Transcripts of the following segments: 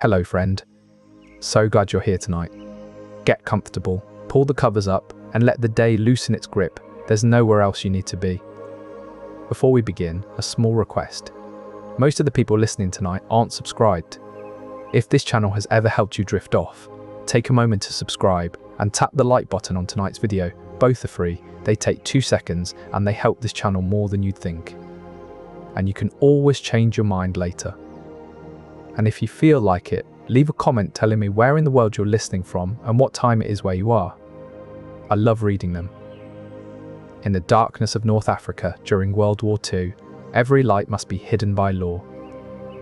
Hello friend, so glad you're here tonight. Get comfortable, pull the covers up and let the day loosen its grip. There's nowhere else you need to be. Before we begin, a small request. Most of the people listening tonight aren't subscribed. If this channel has ever helped you drift off, take a moment to subscribe and tap the like button on tonight's video. Both are free, they take 2 seconds and they help this channel more than you'd think. And you can always change your mind later. And if you feel like it, leave a comment telling me where in the world you're listening from and what time it is where you are. I love reading them. In the darkness of North Africa during World War II, every light must be hidden by law.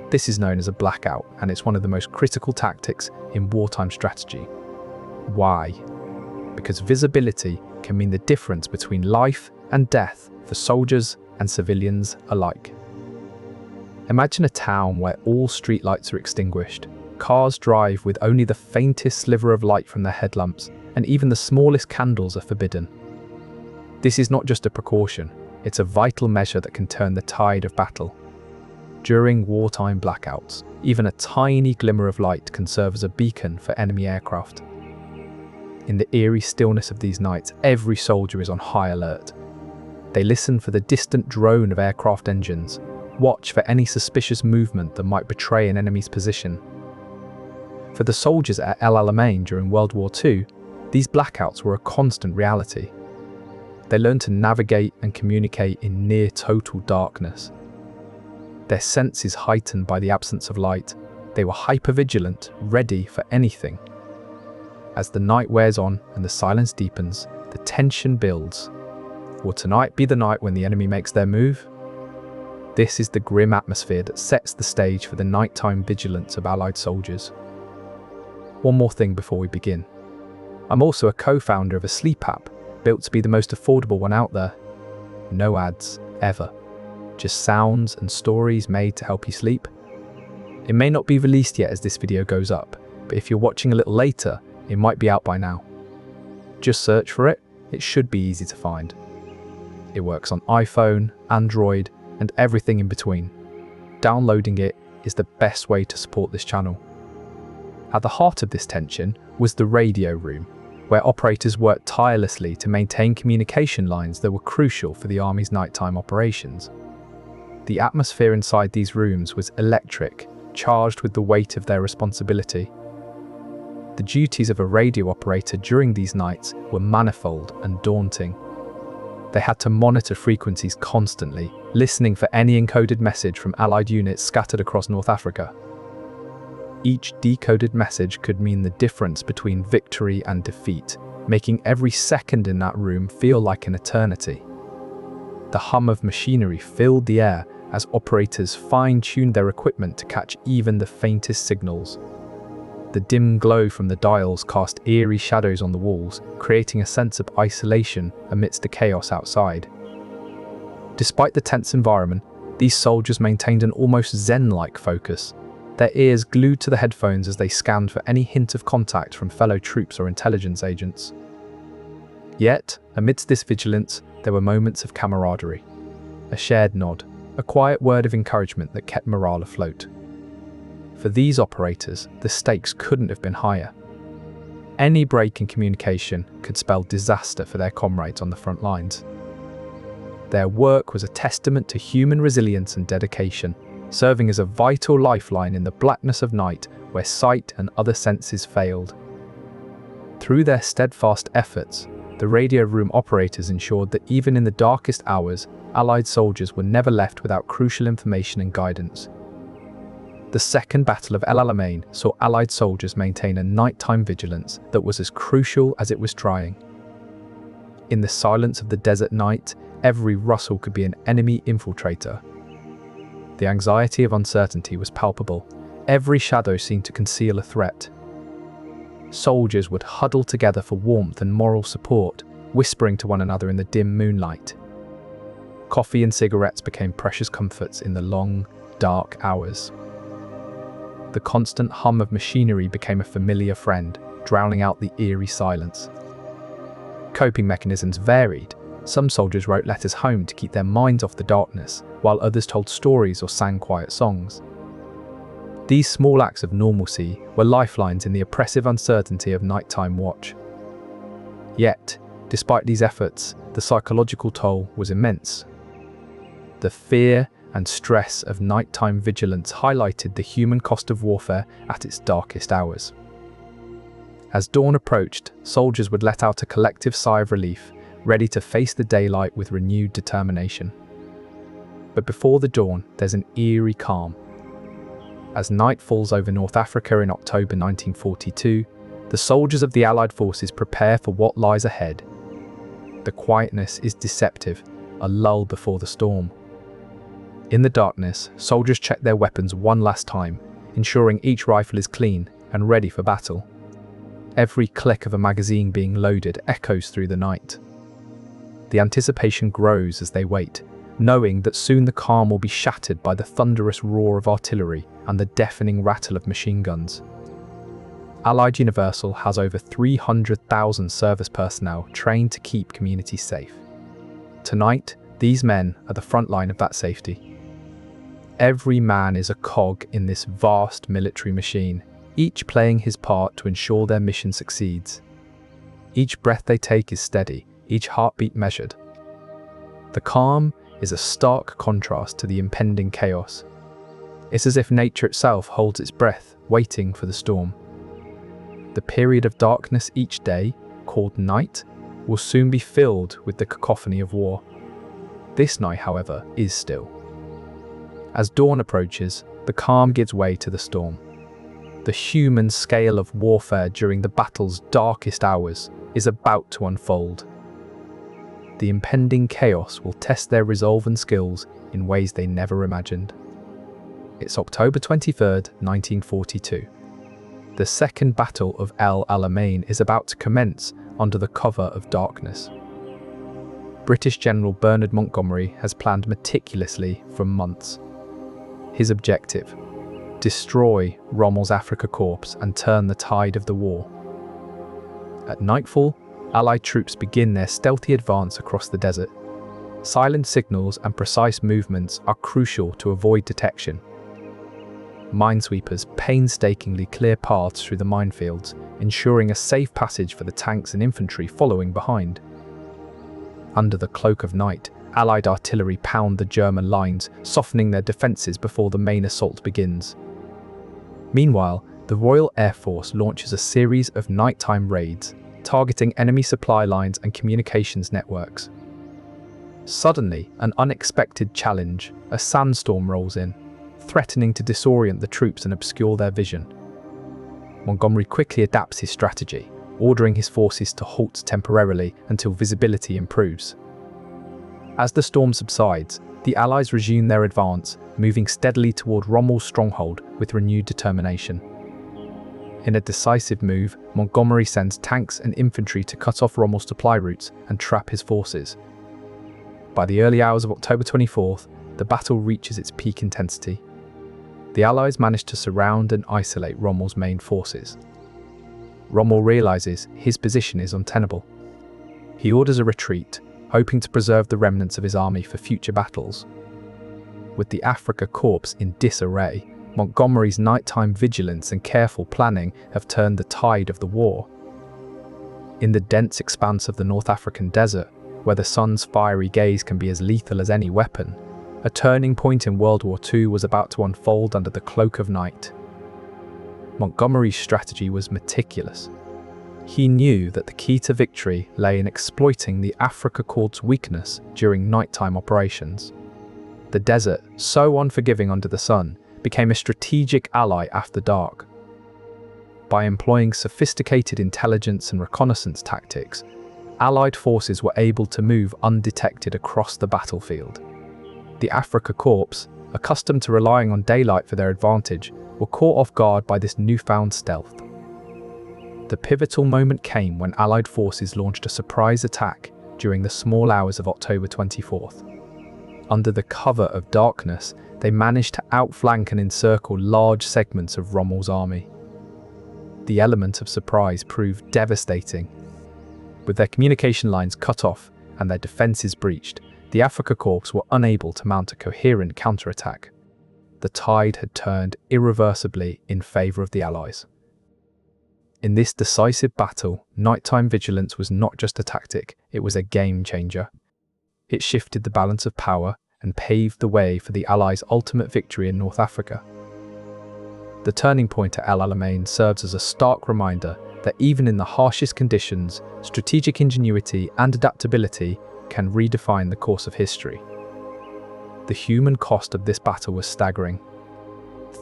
This is known as a blackout, and it's one of the most critical tactics in wartime strategy. Why? Because visibility can mean the difference between life and death for soldiers and civilians alike. Imagine a town where all streetlights are extinguished. Cars drive with only the faintest sliver of light from their headlamps, and even the smallest candles are forbidden. This is not just a precaution, it's a vital measure that can turn the tide of battle. During wartime blackouts, even a tiny glimmer of light can serve as a beacon for enemy aircraft. In the eerie stillness of these nights, every soldier is on high alert. They listen for the distant drone of aircraft engines, watch for any suspicious movement that might betray an enemy's position. For the soldiers at Alamein during World War II, these blackouts were a constant reality. They learned to navigate and communicate in near total darkness. Their senses heightened by the absence of light, they were hypervigilant, ready for anything. As the night wears on and the silence deepens, the tension builds. Will tonight be the night when the enemy makes their move? This is the grim atmosphere that sets the stage for the nighttime vigilance of Allied soldiers. One more thing before we begin. I'm also a co-founder of a sleep app, built to be the most affordable one out there. No ads, ever. Just sounds and stories made to help you sleep. It may not be released yet as this video goes up, but if you're watching a little later, it might be out by now. Just search for it, it should be easy to find. It works on iPhone, Android, and everything in between. Downloading it is the best way to support this channel. At the heart of this tension was the radio room, where operators worked tirelessly to maintain communication lines that were crucial for the Army's nighttime operations. The atmosphere inside these rooms was electric, charged with the weight of their responsibility. The duties of a radio operator during these nights were manifold and daunting. They had to monitor frequencies constantly, listening for any encoded message from Allied units scattered across North Africa. Each decoded message could mean the difference between victory and defeat, making every second in that room feel like an eternity. The hum of machinery filled the air as operators fine-tuned their equipment to catch even the faintest signals. The dim glow from the dials cast eerie shadows on the walls, creating a sense of isolation amidst the chaos outside. Despite the tense environment, these soldiers maintained an almost zen-like focus, their ears glued to the headphones as they scanned for any hint of contact from fellow troops or intelligence agents. Yet, amidst this vigilance, there were moments of camaraderie. A shared nod, a quiet word of encouragement that kept morale afloat. For these operators, the stakes couldn't have been higher. Any break in communication could spell disaster for their comrades on the front lines. Their work was a testament to human resilience and dedication, serving as a vital lifeline in the blackness of night where sight and other senses failed. Through their steadfast efforts, the radio room operators ensured that even in the darkest hours, Allied soldiers were never left without crucial information and guidance. The Second Battle of El Alamein saw Allied soldiers maintain a nighttime vigilance that was as crucial as it was trying. In the silence of the desert night, every rustle could be an enemy infiltrator. The anxiety of uncertainty was palpable. Every shadow seemed to conceal a threat. Soldiers would huddle together for warmth and moral support, whispering to one another in the dim moonlight. Coffee and cigarettes became precious comforts in the long, dark hours. The constant hum of machinery became a familiar friend, drowning out the eerie silence. Coping mechanisms varied. Some soldiers wrote letters home to keep their minds off the darkness, while others told stories or sang quiet songs. These small acts of normalcy were lifelines in the oppressive uncertainty of nighttime watch. Yet, despite these efforts, the psychological toll was immense. The fear and stress of nighttime vigilance highlighted the human cost of warfare at its darkest hours. As dawn approached, soldiers would let out a collective sigh of relief, ready to face the daylight with renewed determination. But before the dawn, there's an eerie calm. As night falls over North Africa in October 1942, the soldiers of the Allied forces prepare for what lies ahead. The quietness is deceptive, a lull before the storm. In the darkness, soldiers check their weapons one last time, ensuring each rifle is clean and ready for battle. Every click of a magazine being loaded echoes through the night. The anticipation grows as they wait, knowing that soon the calm will be shattered by the thunderous roar of artillery and the deafening rattle of machine guns. Allied Universal has over 300,000 service personnel trained to keep communities safe. Tonight, these men are the front line of that safety. Every man is a cog in this vast military machine, each playing his part to ensure their mission succeeds. Each breath they take is steady, each heartbeat measured. The calm is a stark contrast to the impending chaos. It's as if nature itself holds its breath, waiting for the storm. The period of darkness each day, called night, will soon be filled with the cacophony of war. This night, however, is still. As dawn approaches, the calm gives way to the storm. The human scale of warfare during the battle's darkest hours is about to unfold. The impending chaos will test their resolve and skills in ways they never imagined. It's October 23rd, 1942. The Second Battle of El Alamein is about to commence under the cover of darkness. British General Bernard Montgomery has planned meticulously for months. His objective: destroy Rommel's Afrika Korps and turn the tide of the war. At nightfall, Allied troops begin their stealthy advance across the desert. Silent signals and precise movements are crucial to avoid detection. Minesweepers painstakingly clear paths through the minefields, ensuring a safe passage for the tanks and infantry following behind. Under the cloak of night, Allied artillery pound the German lines, softening their defences before the main assault begins. Meanwhile, the Royal Air Force launches a series of nighttime raids, targeting enemy supply lines and communications networks. Suddenly, an unexpected challenge, a sandstorm rolls in, threatening to disorient the troops and obscure their vision. Montgomery quickly adapts his strategy, ordering his forces to halt temporarily until visibility improves. As the storm subsides, the Allies resume their advance, moving steadily toward Rommel's stronghold with renewed determination. In a decisive move, Montgomery sends tanks and infantry to cut off Rommel's supply routes and trap his forces. By the early hours of October 24th, the battle reaches its peak intensity. The Allies manage to surround and isolate Rommel's main forces. Rommel realizes his position is untenable. He orders a retreat, hoping to preserve the remnants of his army for future battles. With the Afrika Korps in disarray, Montgomery's nighttime vigilance and careful planning have turned the tide of the war. In the dense expanse of the North African desert, where the sun's fiery gaze can be as lethal as any weapon, a turning point in World War II was about to unfold under the cloak of night. Montgomery's strategy was meticulous. He knew that the key to victory lay in exploiting the Afrika Korps' weakness during nighttime operations. The desert, so unforgiving under the sun, became a strategic ally after dark. By employing sophisticated intelligence and reconnaissance tactics, Allied forces were able to move undetected across the battlefield. The Afrika Korps, accustomed to relying on daylight for their advantage, were caught off guard by this newfound stealth. The pivotal moment came when Allied forces launched a surprise attack during the small hours of October 24th. Under the cover of darkness, they managed to outflank and encircle large segments of Rommel's army. The element of surprise proved devastating. With their communication lines cut off and their defences breached, the Afrika Korps were unable to mount a coherent counterattack. The the tide had turned irreversibly in favor of the Allies. In this decisive battle, nighttime vigilance was not just a tactic, it was a game changer. It shifted the balance of power and paved the way for the Allies' ultimate victory in North Africa. The turning point at Alamein serves as a stark reminder that even in the harshest conditions, strategic ingenuity and adaptability can redefine the course of history. The human cost of this battle was staggering.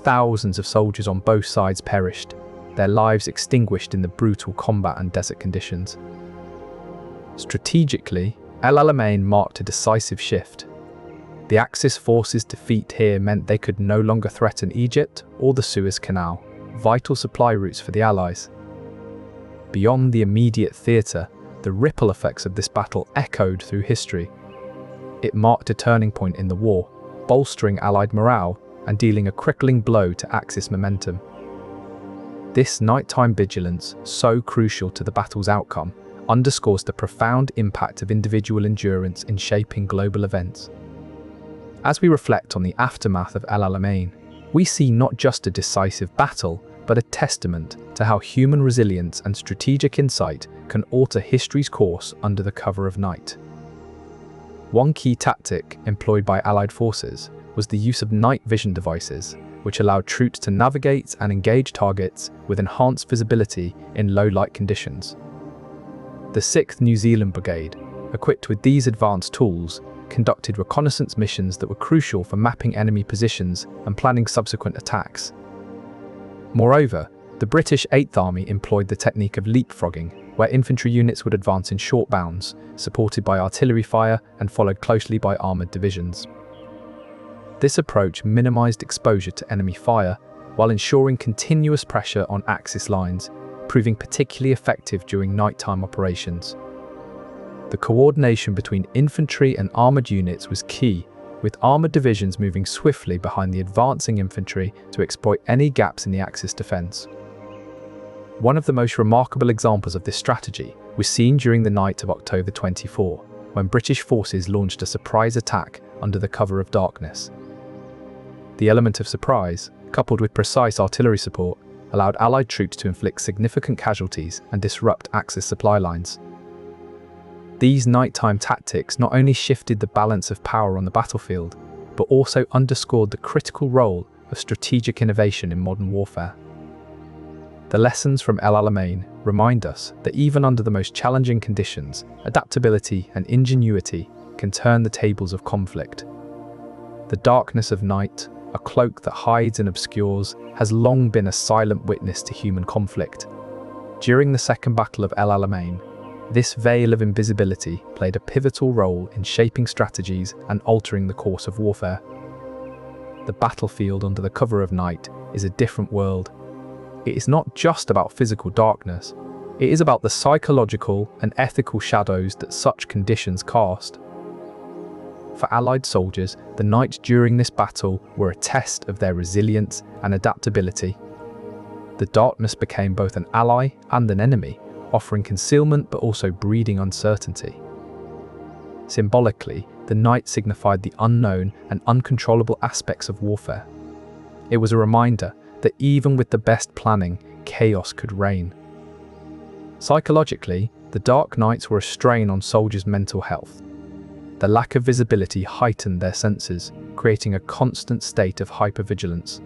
Thousands of soldiers on both sides perished, their lives extinguished in the brutal combat and desert conditions. Strategically, Alamein marked a decisive shift. The Axis forces' defeat here meant they could no longer threaten Egypt or the Suez Canal, vital supply routes for the Allies. Beyond the immediate theatre, the ripple effects of this battle echoed through history. It marked a turning point in the war, bolstering Allied morale and dealing a crippling blow to Axis momentum. This nighttime vigilance, so crucial to the battle's outcome, underscores the profound impact of individual endurance in shaping global events. As we reflect on the aftermath of Alamein, we see not just a decisive battle, but a testament to how human resilience and strategic insight can alter history's course under the cover of night. One key tactic employed by Allied forces was the use of night vision devices, which allowed troops to navigate and engage targets with enhanced visibility in low-light conditions. The 6th New Zealand Brigade, equipped with these advanced tools, conducted reconnaissance missions that were crucial for mapping enemy positions and planning subsequent attacks. Moreover, the British 8th Army employed the technique of leapfrogging, where infantry units would advance in short bounds, supported by artillery fire and followed closely by armoured divisions. This approach minimised exposure to enemy fire while ensuring continuous pressure on Axis lines, proving particularly effective during nighttime operations. The coordination between infantry and armoured units was key, with armoured divisions moving swiftly behind the advancing infantry to exploit any gaps in the Axis defence. One of the most remarkable examples of this strategy was seen during the night of October 24, when British forces launched a surprise attack under the cover of darkness. The element of surprise, coupled with precise artillery support, allowed Allied troops to inflict significant casualties and disrupt Axis supply lines. These nighttime tactics not only shifted the balance of power on the battlefield, but also underscored the critical role of strategic innovation in modern warfare. The lessons from Alamein remind us that even under the most challenging conditions, adaptability and ingenuity can turn the tables of conflict. The darkness of night, a cloak that hides and obscures, has long been a silent witness to human conflict. During the Second Battle of El Alamein, this veil of invisibility played a pivotal role in shaping strategies and altering the course of warfare. The battlefield under the cover of night is a different world. It is not just about physical darkness, it is about the psychological and ethical shadows that such conditions cast. For Allied soldiers, the nights during this battle were a test of their resilience and adaptability. The darkness became both an ally and an enemy, offering concealment but also breeding uncertainty. Symbolically, the night signified the unknown and uncontrollable aspects of warfare. It was a reminder that even with the best planning, chaos could reign. Psychologically, the dark nights were a strain on soldiers' mental health. The lack of visibility heightened their senses, creating a constant state of hypervigilance.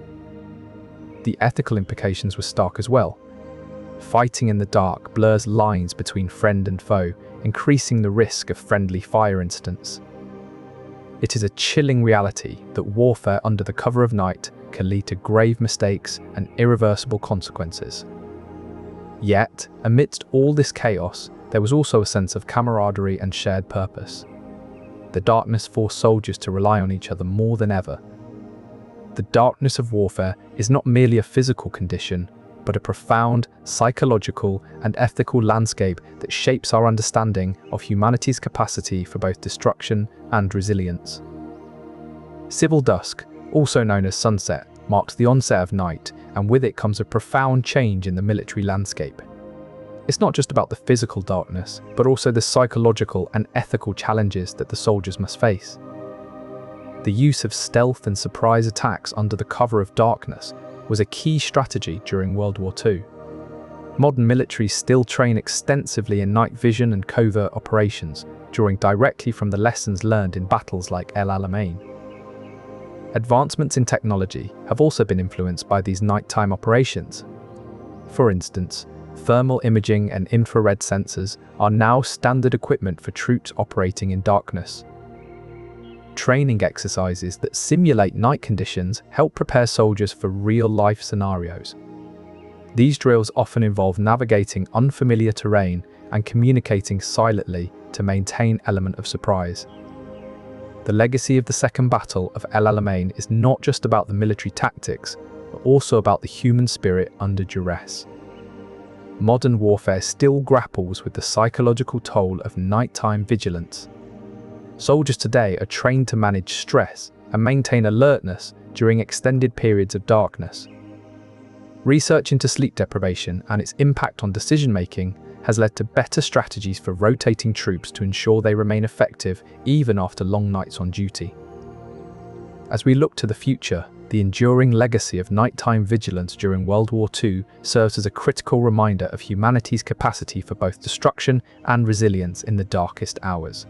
The ethical implications were stark as well. Fighting in the dark blurs lines between friend and foe, increasing the risk of friendly fire incidents. It is a chilling reality that warfare under the cover of night can lead to grave mistakes and irreversible consequences. Yet, amidst all this chaos, there was also a sense of camaraderie and shared purpose. The darkness forced soldiers to rely on each other more than ever. The darkness of warfare is not merely a physical condition, but a profound psychological and ethical landscape that shapes our understanding of humanity's capacity for both destruction and resilience. Civil dusk, also known as sunset, marks the onset of night, and with it comes a profound change in the military landscape. It's not just about the physical darkness, but also the psychological and ethical challenges that the soldiers must face. The use of stealth and surprise attacks under the cover of darkness was a key strategy during World War II. Modern militaries still train extensively in night vision and covert operations, drawing directly from the lessons learned in battles like El Alamein. Advancements in technology have also been influenced by these nighttime operations. For instance, thermal imaging and infrared sensors are now standard equipment for troops operating in darkness. Training exercises that simulate night conditions help prepare soldiers for real-life scenarios. These drills often involve navigating unfamiliar terrain and communicating silently to maintain an element of surprise. The legacy of the Second Battle of El Alamein is not just about the military tactics, but also about the human spirit under duress. Modern warfare still grapples with the psychological toll of nighttime vigilance. Soldiers today are trained to manage stress and maintain alertness during extended periods of darkness. Research into sleep deprivation and its impact on decision-making has led to better strategies for rotating troops to ensure they remain effective even after long nights on duty. As we look to the future, the enduring legacy of nighttime vigilance during World War II serves as a critical reminder of humanity's capacity for both destruction and resilience in the darkest hours.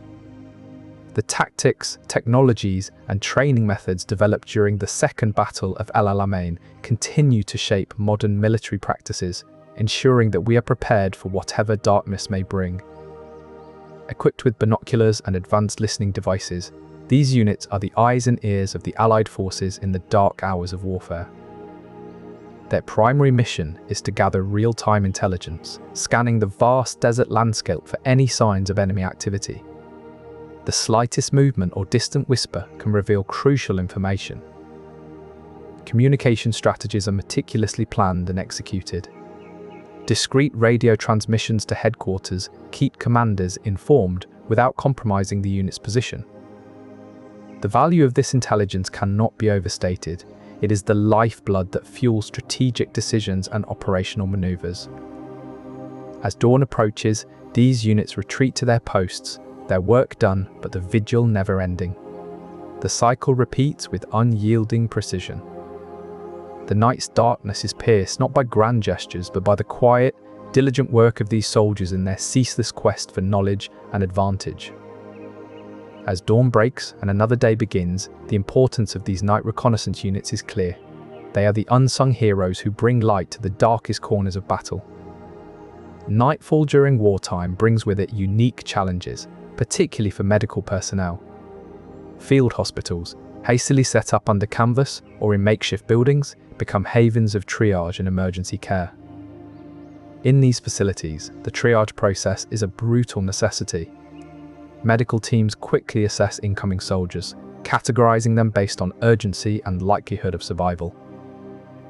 The tactics, technologies, and training methods developed during the Second Battle of El Alamein continue to shape modern military practices, ensuring that we are prepared for whatever darkness may bring. Equipped with binoculars and advanced listening devices, these units are the eyes and ears of the Allied forces in the dark hours of warfare. Their primary mission is to gather real-time intelligence, scanning the vast desert landscape for any signs of enemy activity. The slightest movement or distant whisper can reveal crucial information. Communication strategies are meticulously planned and executed. Discreet radio transmissions to headquarters keep commanders informed without compromising the unit's position. The value of this intelligence cannot be overstated. It is the lifeblood that fuels strategic decisions and operational maneuvers. As dawn approaches, these units retreat to their posts, their work done, but the vigil never ending. The cycle repeats with unyielding precision. The night's darkness is pierced not by grand gestures, but by the quiet, diligent work of these soldiers in their ceaseless quest for knowledge and advantage. As dawn breaks and another day begins, the importance of these night reconnaissance units is clear. They are the unsung heroes who bring light to the darkest corners of battle. Nightfall during wartime brings with it unique challenges, particularly for medical personnel. Field hospitals, hastily set up under canvas or in makeshift buildings, become havens of triage and emergency care. In these facilities, the triage process is a brutal necessity. Medical teams quickly assess incoming soldiers, categorizing them based on urgency and likelihood of survival.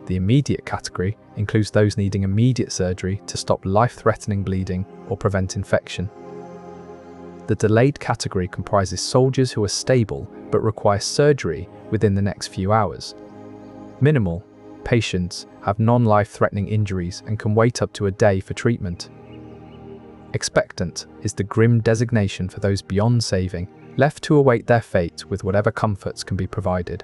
The immediate category includes those needing immediate surgery to stop life-threatening bleeding or prevent infection. The delayed category comprises soldiers who are stable but require surgery within the next few hours. Minimal patients have non-life-threatening injuries and can wait up to a day for treatment. Expectant is the grim designation for those beyond saving, left to await their fate with whatever comforts can be provided.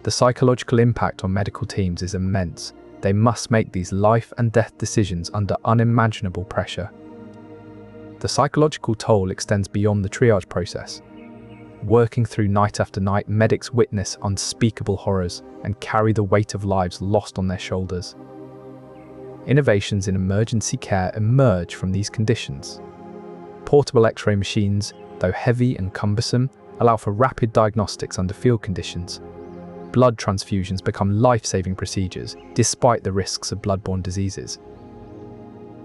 The psychological impact on medical teams is immense. They must make these life and death decisions under unimaginable pressure. The psychological toll extends beyond the triage process. Working through night after night, medics witness unspeakable horrors and carry the weight of lives lost on their shoulders. Innovations in emergency care emerge from these conditions. Portable X-ray machines, though heavy and cumbersome, allow for rapid diagnostics under field conditions. Blood transfusions become life-saving procedures, despite the risks of bloodborne diseases.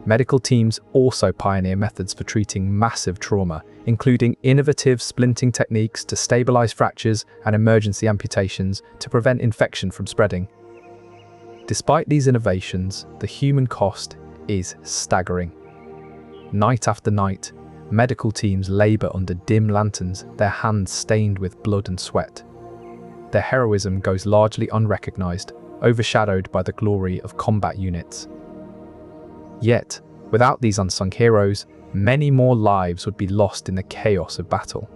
Medical teams also pioneer methods for treating massive trauma, including innovative splinting techniques to stabilize fractures and emergency amputations to prevent infection from spreading. Despite these innovations, the human cost is staggering. Night after night, medical teams labor under dim lanterns, their hands stained with blood and sweat. Their heroism goes largely unrecognized, overshadowed by the glory of combat units. Yet, without these unsung heroes, many more lives would be lost in the chaos of battle.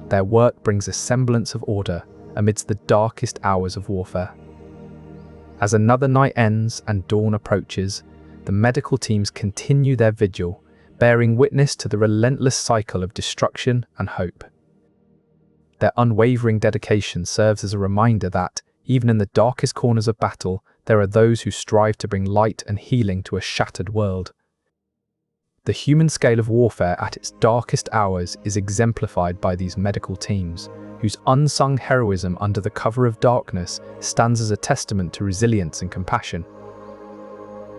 their work brings a semblance of order amidst the darkest hours of warfare. As another night ends and dawn approaches, the medical teams continue their vigil, bearing witness to the relentless cycle of destruction and hope. Their unwavering dedication serves as a reminder that, even in the darkest corners of battle, there are those who strive to bring light and healing to a shattered world. The human scale of warfare at its darkest hours is exemplified by these medical teams, whose unsung heroism under the cover of darkness stands as a testament to resilience and compassion.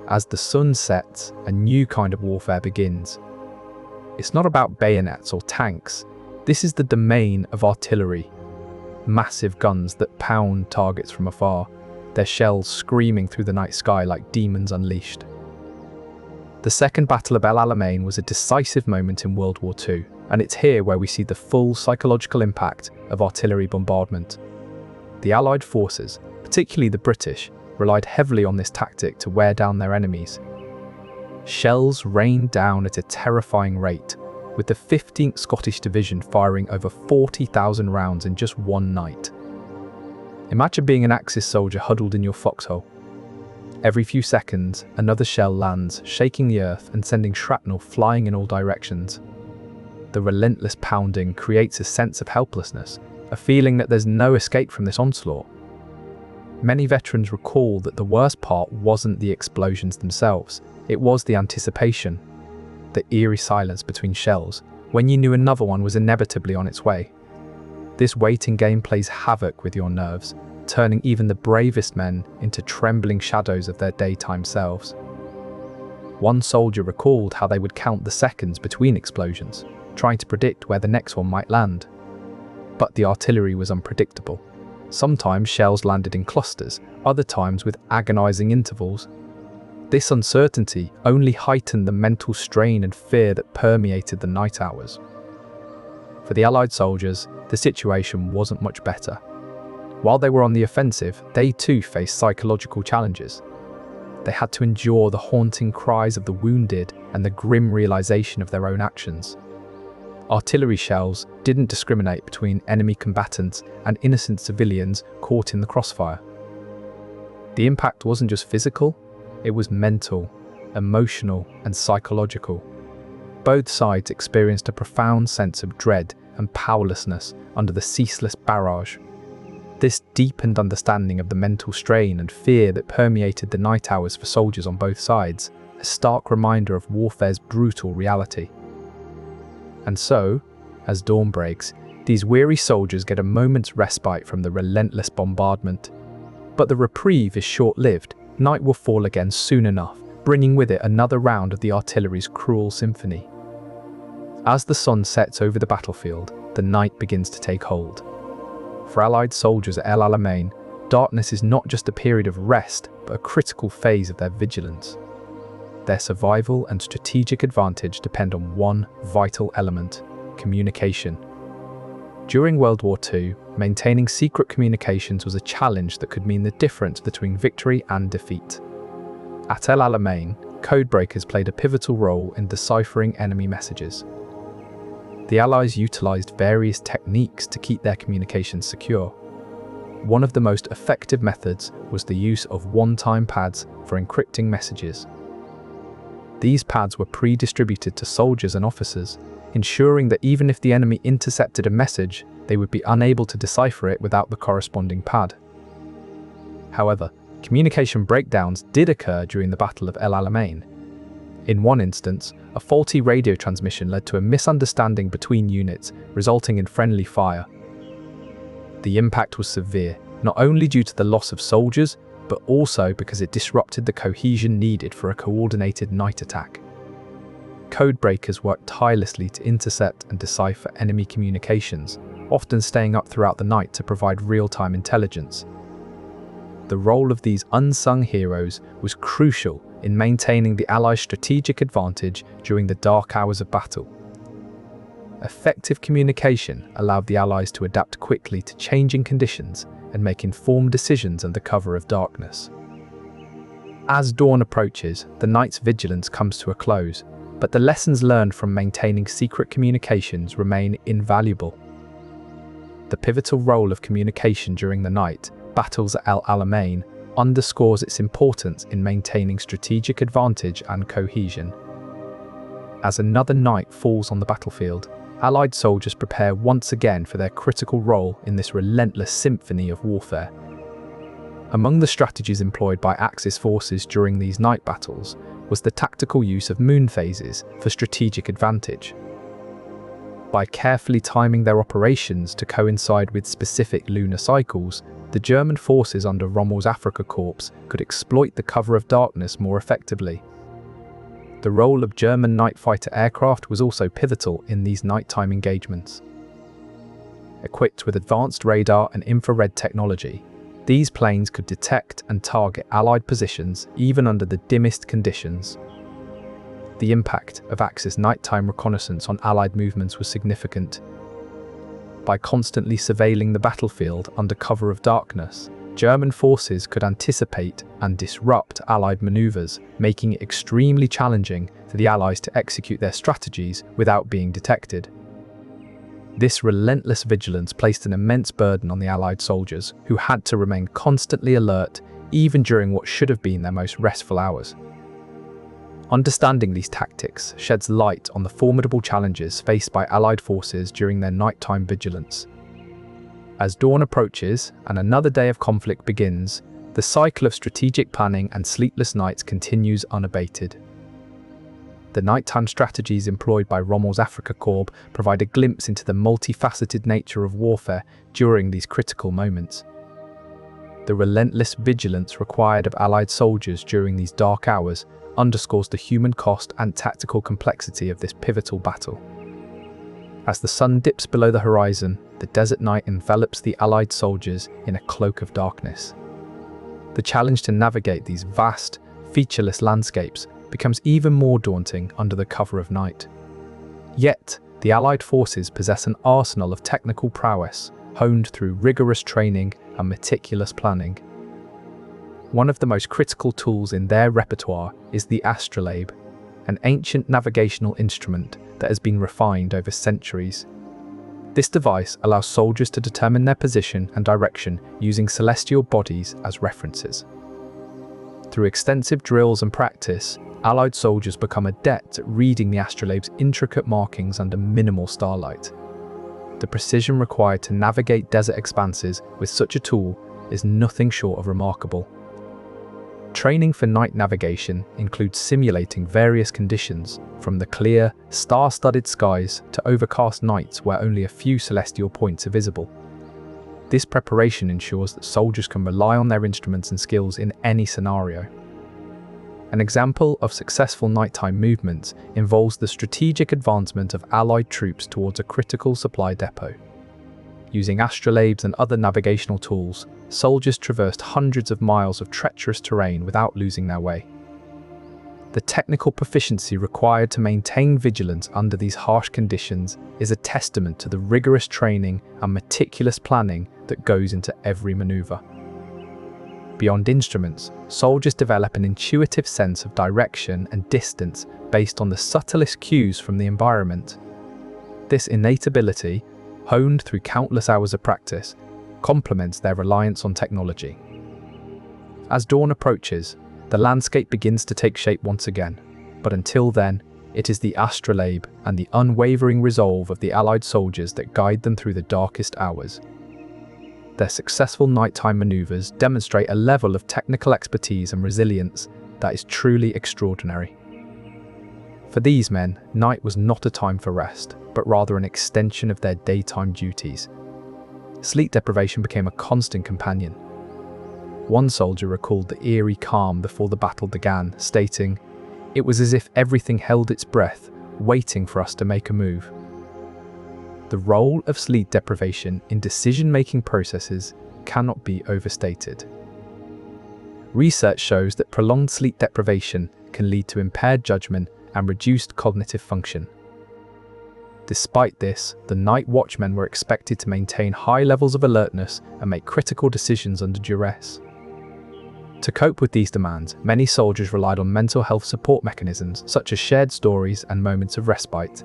As the sun sets, a new kind of warfare begins. It's not about bayonets or tanks. This is the domain of artillery. Massive guns that pound targets from afar, their shells screaming through the night sky like demons unleashed. The Second Battle of El Alamein was a decisive moment in World War II, and it's here where we see the full psychological impact of artillery bombardment. The Allied forces, particularly the British, relied heavily on this tactic to wear down their enemies. Shells rained down at a terrifying rate, with the 15th Scottish Division firing over 40,000 rounds in just one night. Imagine being an Axis soldier huddled in your foxhole. Every few seconds, another shell lands, shaking the earth and sending shrapnel flying in all directions. The relentless pounding creates a sense of helplessness, a feeling that there's no escape from this onslaught. Many veterans recall that the worst part wasn't the explosions themselves, it was the anticipation. The eerie silence between shells, when you knew another one was inevitably on its way. This waiting game plays havoc with your nerves, turning even the bravest men into trembling shadows of their daytime selves. One soldier recalled how they would count the seconds between explosions, trying to predict where the next one might land. But the artillery was unpredictable. Sometimes shells landed in clusters, other times with agonizing intervals. This uncertainty only heightened the mental strain and fear that permeated the night hours. For the Allied soldiers, the situation wasn't much better. While they were on the offensive, they too faced psychological challenges. They had to endure the haunting cries of the wounded and the grim realization of their own actions. Artillery shells didn't discriminate between enemy combatants and innocent civilians caught in the crossfire. The impact wasn't just physical, it was mental, emotional, and psychological. Both sides experienced a profound sense of dread and powerlessness under the ceaseless barrage. This deepened understanding of the mental strain and fear that permeated the night hours for soldiers on both sides, a stark reminder of warfare's brutal reality. And so, as dawn breaks, these weary soldiers get a moment's respite from the relentless bombardment. But the reprieve is short-lived. Night will fall again soon enough, bringing with it another round of the artillery's cruel symphony. As the sun sets over the battlefield, the night begins to take hold. For Allied soldiers at El Alamein, darkness is not just a period of rest, but a critical phase of their vigilance. Their survival and strategic advantage depend on one vital element: communication. During World War II, maintaining secret communications was a challenge that could mean the difference between victory and defeat. At El Alamein, codebreakers played a pivotal role in deciphering enemy messages. The Allies utilized various techniques to keep their communications secure. One of the most effective methods was the use of one-time pads for encrypting messages. These pads were pre-distributed to soldiers and officers, ensuring that even if the enemy intercepted a message, they would be unable to decipher it without the corresponding pad. However, communication breakdowns did occur during the Battle of El Alamein. In one instance, a faulty radio transmission led to a misunderstanding between units, resulting in friendly fire. The impact was severe, not only due to the loss of soldiers, but also because it disrupted the cohesion needed for a coordinated night attack. Codebreakers worked tirelessly to intercept and decipher enemy communications, often staying up throughout the night to provide real-time intelligence. The role of these unsung heroes was crucial in maintaining the Allies' strategic advantage during the dark hours of battle. Effective communication allowed the Allies to adapt quickly to changing conditions and make informed decisions under cover of darkness. As dawn approaches, the night's vigilance comes to a close, but the lessons learned from maintaining secret communications remain invaluable. The pivotal role of communication during the night battles at Alamein underscores its importance in maintaining strategic advantage and cohesion. As another night falls on the battlefield, Allied soldiers prepare once again for their critical role in this relentless symphony of warfare. Among the strategies employed by Axis forces during these night battles was the tactical use of moon phases for strategic advantage. By carefully timing their operations to coincide with specific lunar cycles, the German forces under Rommel's Afrika Korps could exploit the cover of darkness more effectively. The role of German night fighter aircraft was also pivotal in these nighttime engagements. Equipped with advanced radar and infrared technology, these planes could detect and target Allied positions even under the dimmest conditions. The impact of Axis nighttime reconnaissance on Allied movements was significant. By constantly surveilling the battlefield under cover of darkness, German forces could anticipate and disrupt Allied maneuvers, making it extremely challenging for the Allies to execute their strategies without being detected. This relentless vigilance placed an immense burden on the Allied soldiers, who had to remain constantly alert even during what should have been their most restful hours. Understanding these tactics sheds light on the formidable challenges faced by Allied forces during their nighttime vigilance. As dawn approaches and another day of conflict begins, the cycle of strategic planning and sleepless nights continues unabated. The nighttime strategies employed by Rommel's Afrika Korps provide a glimpse into the multifaceted nature of warfare during these critical moments. The relentless vigilance required of Allied soldiers during these dark hours underscores the human cost and tactical complexity of this pivotal battle. As the sun dips below the horizon, the desert night envelops the Allied soldiers in a cloak of darkness. The challenge to navigate these vast, featureless landscapes becomes even more daunting under the cover of night. Yet, the Allied forces possess an arsenal of technical prowess, honed through rigorous training and meticulous planning. One of the most critical tools in their repertoire is the astrolabe, an ancient navigational instrument that has been refined over centuries. This device allows soldiers to determine their position and direction using celestial bodies as references. Through extensive drills and practice, Allied soldiers become adept at reading the astrolabe's intricate markings under minimal starlight. The precision required to navigate desert expanses with such a tool is nothing short of remarkable. Training for night navigation includes simulating various conditions, from the clear, star-studded skies to overcast nights where only a few celestial points are visible. This preparation ensures that soldiers can rely on their instruments and skills in any scenario. An example of successful nighttime movements involves the strategic advancement of Allied troops towards a critical supply depot. Using astrolabes and other navigational tools, soldiers traversed hundreds of miles of treacherous terrain without losing their way. The technical proficiency required to maintain vigilance under these harsh conditions is a testament to the rigorous training and meticulous planning that goes into every maneuver. Beyond instruments, soldiers develop an intuitive sense of direction and distance based on the subtlest cues from the environment. This innate ability, honed through countless hours of practice, complements their reliance on technology. As dawn approaches, the landscape begins to take shape once again, but until then, it is the astrolabe and the unwavering resolve of the Allied soldiers that guide them through the darkest hours. Their successful nighttime maneuvers demonstrate a level of technical expertise and resilience that is truly extraordinary. For these men, night was not a time for rest, but rather an extension of their daytime duties. Sleep deprivation became a constant companion. One soldier recalled the eerie calm before the battle began, stating, "It was as if everything held its breath, waiting for us to make a move." The role of sleep deprivation in decision-making processes cannot be overstated. Research shows that prolonged sleep deprivation can lead to impaired judgment and reduced cognitive function. Despite this, the night watchmen were expected to maintain high levels of alertness and make critical decisions under duress. To cope with these demands, many soldiers relied on mental health support mechanisms such as shared stories and moments of respite.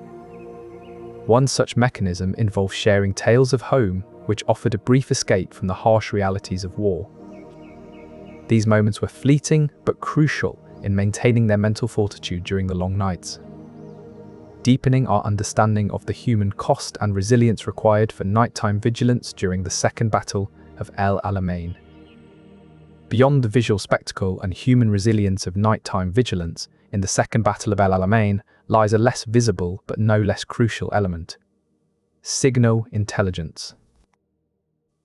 One such mechanism involves sharing tales of home which offered a brief escape from the harsh realities of war. These moments were fleeting but crucial in maintaining their mental fortitude during the long nights, deepening our understanding of the human cost and resilience required for nighttime vigilance during the Second Battle of El Alamein. Beyond the visual spectacle and human resilience of nighttime vigilance, in the Second Battle of El Alamein lies a less visible but no less crucial element: signal intelligence.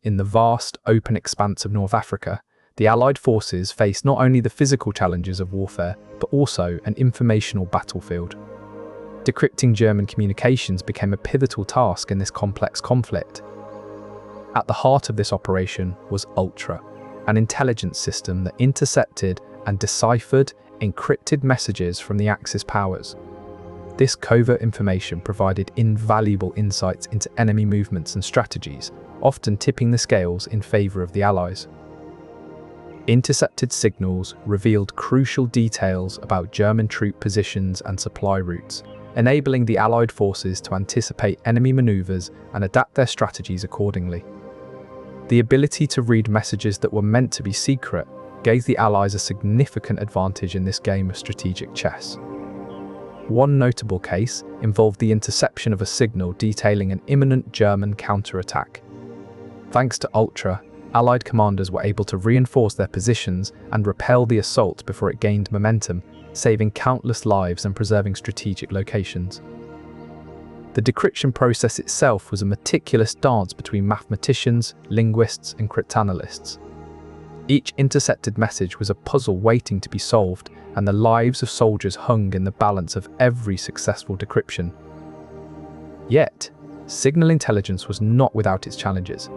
In the vast, open expanse of North Africa, the Allied forces faced not only the physical challenges of warfare, but also an informational battlefield. Decrypting German communications became a pivotal task in this complex conflict. At the heart of this operation was Ultra, an intelligence system that intercepted and deciphered encrypted messages from the Axis powers. This covert information provided invaluable insights into enemy movements and strategies, often tipping the scales in favor of the Allies. Intercepted signals revealed crucial details about German troop positions and supply routes, enabling the Allied forces to anticipate enemy maneuvers and adapt their strategies accordingly. The ability to read messages that were meant to be secret gave the Allies a significant advantage in this game of strategic chess. One notable case involved the interception of a signal detailing an imminent German counterattack. Thanks to Ultra, Allied commanders were able to reinforce their positions and repel the assault before it gained momentum, saving countless lives and preserving strategic locations. The decryption process itself was a meticulous dance between mathematicians, linguists, and cryptanalysts. Each intercepted message was a puzzle waiting to be solved, and the lives of soldiers hung in the balance of every successful decryption. Yet, signal intelligence was not without its challenges.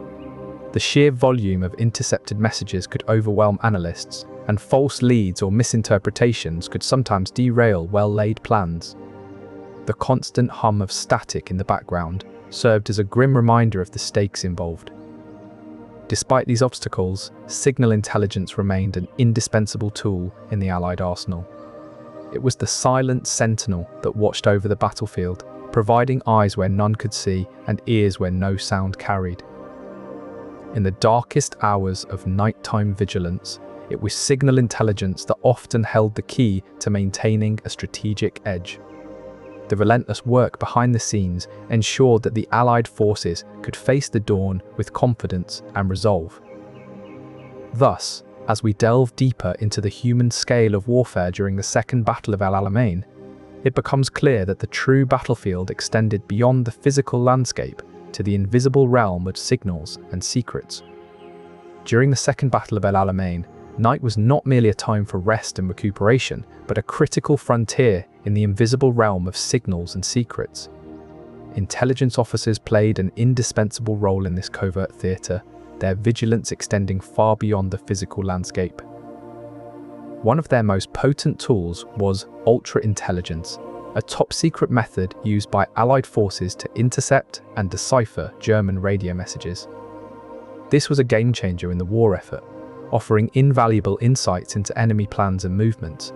The sheer volume of intercepted messages could overwhelm analysts, and false leads or misinterpretations could sometimes derail well-laid plans. The constant hum of static in the background served as a grim reminder of the stakes involved. Despite these obstacles, signal intelligence remained an indispensable tool in the Allied arsenal. It was the silent sentinel that watched over the battlefield, providing eyes where none could see and ears where no sound carried. In the darkest hours of nighttime vigilance, it was signal intelligence that often held the key to maintaining a strategic edge. The relentless work behind the scenes ensured that the Allied forces could face the dawn with confidence and resolve. Thus, as we delve deeper into the human scale of warfare during the Second Battle of El Alamein, it becomes clear that the true battlefield extended beyond the physical landscape to the invisible realm of signals and secrets. During the Second Battle of El Alamein, night was not merely a time for rest and recuperation, but a critical frontier in the invisible realm of signals and secrets. Intelligence officers played an indispensable role in this covert theatre, their vigilance extending far beyond the physical landscape. One of their most potent tools was ultra-intelligence, a top-secret method used by Allied forces to intercept and decipher German radio messages. This was a game-changer in the war effort, offering invaluable insights into enemy plans and movements.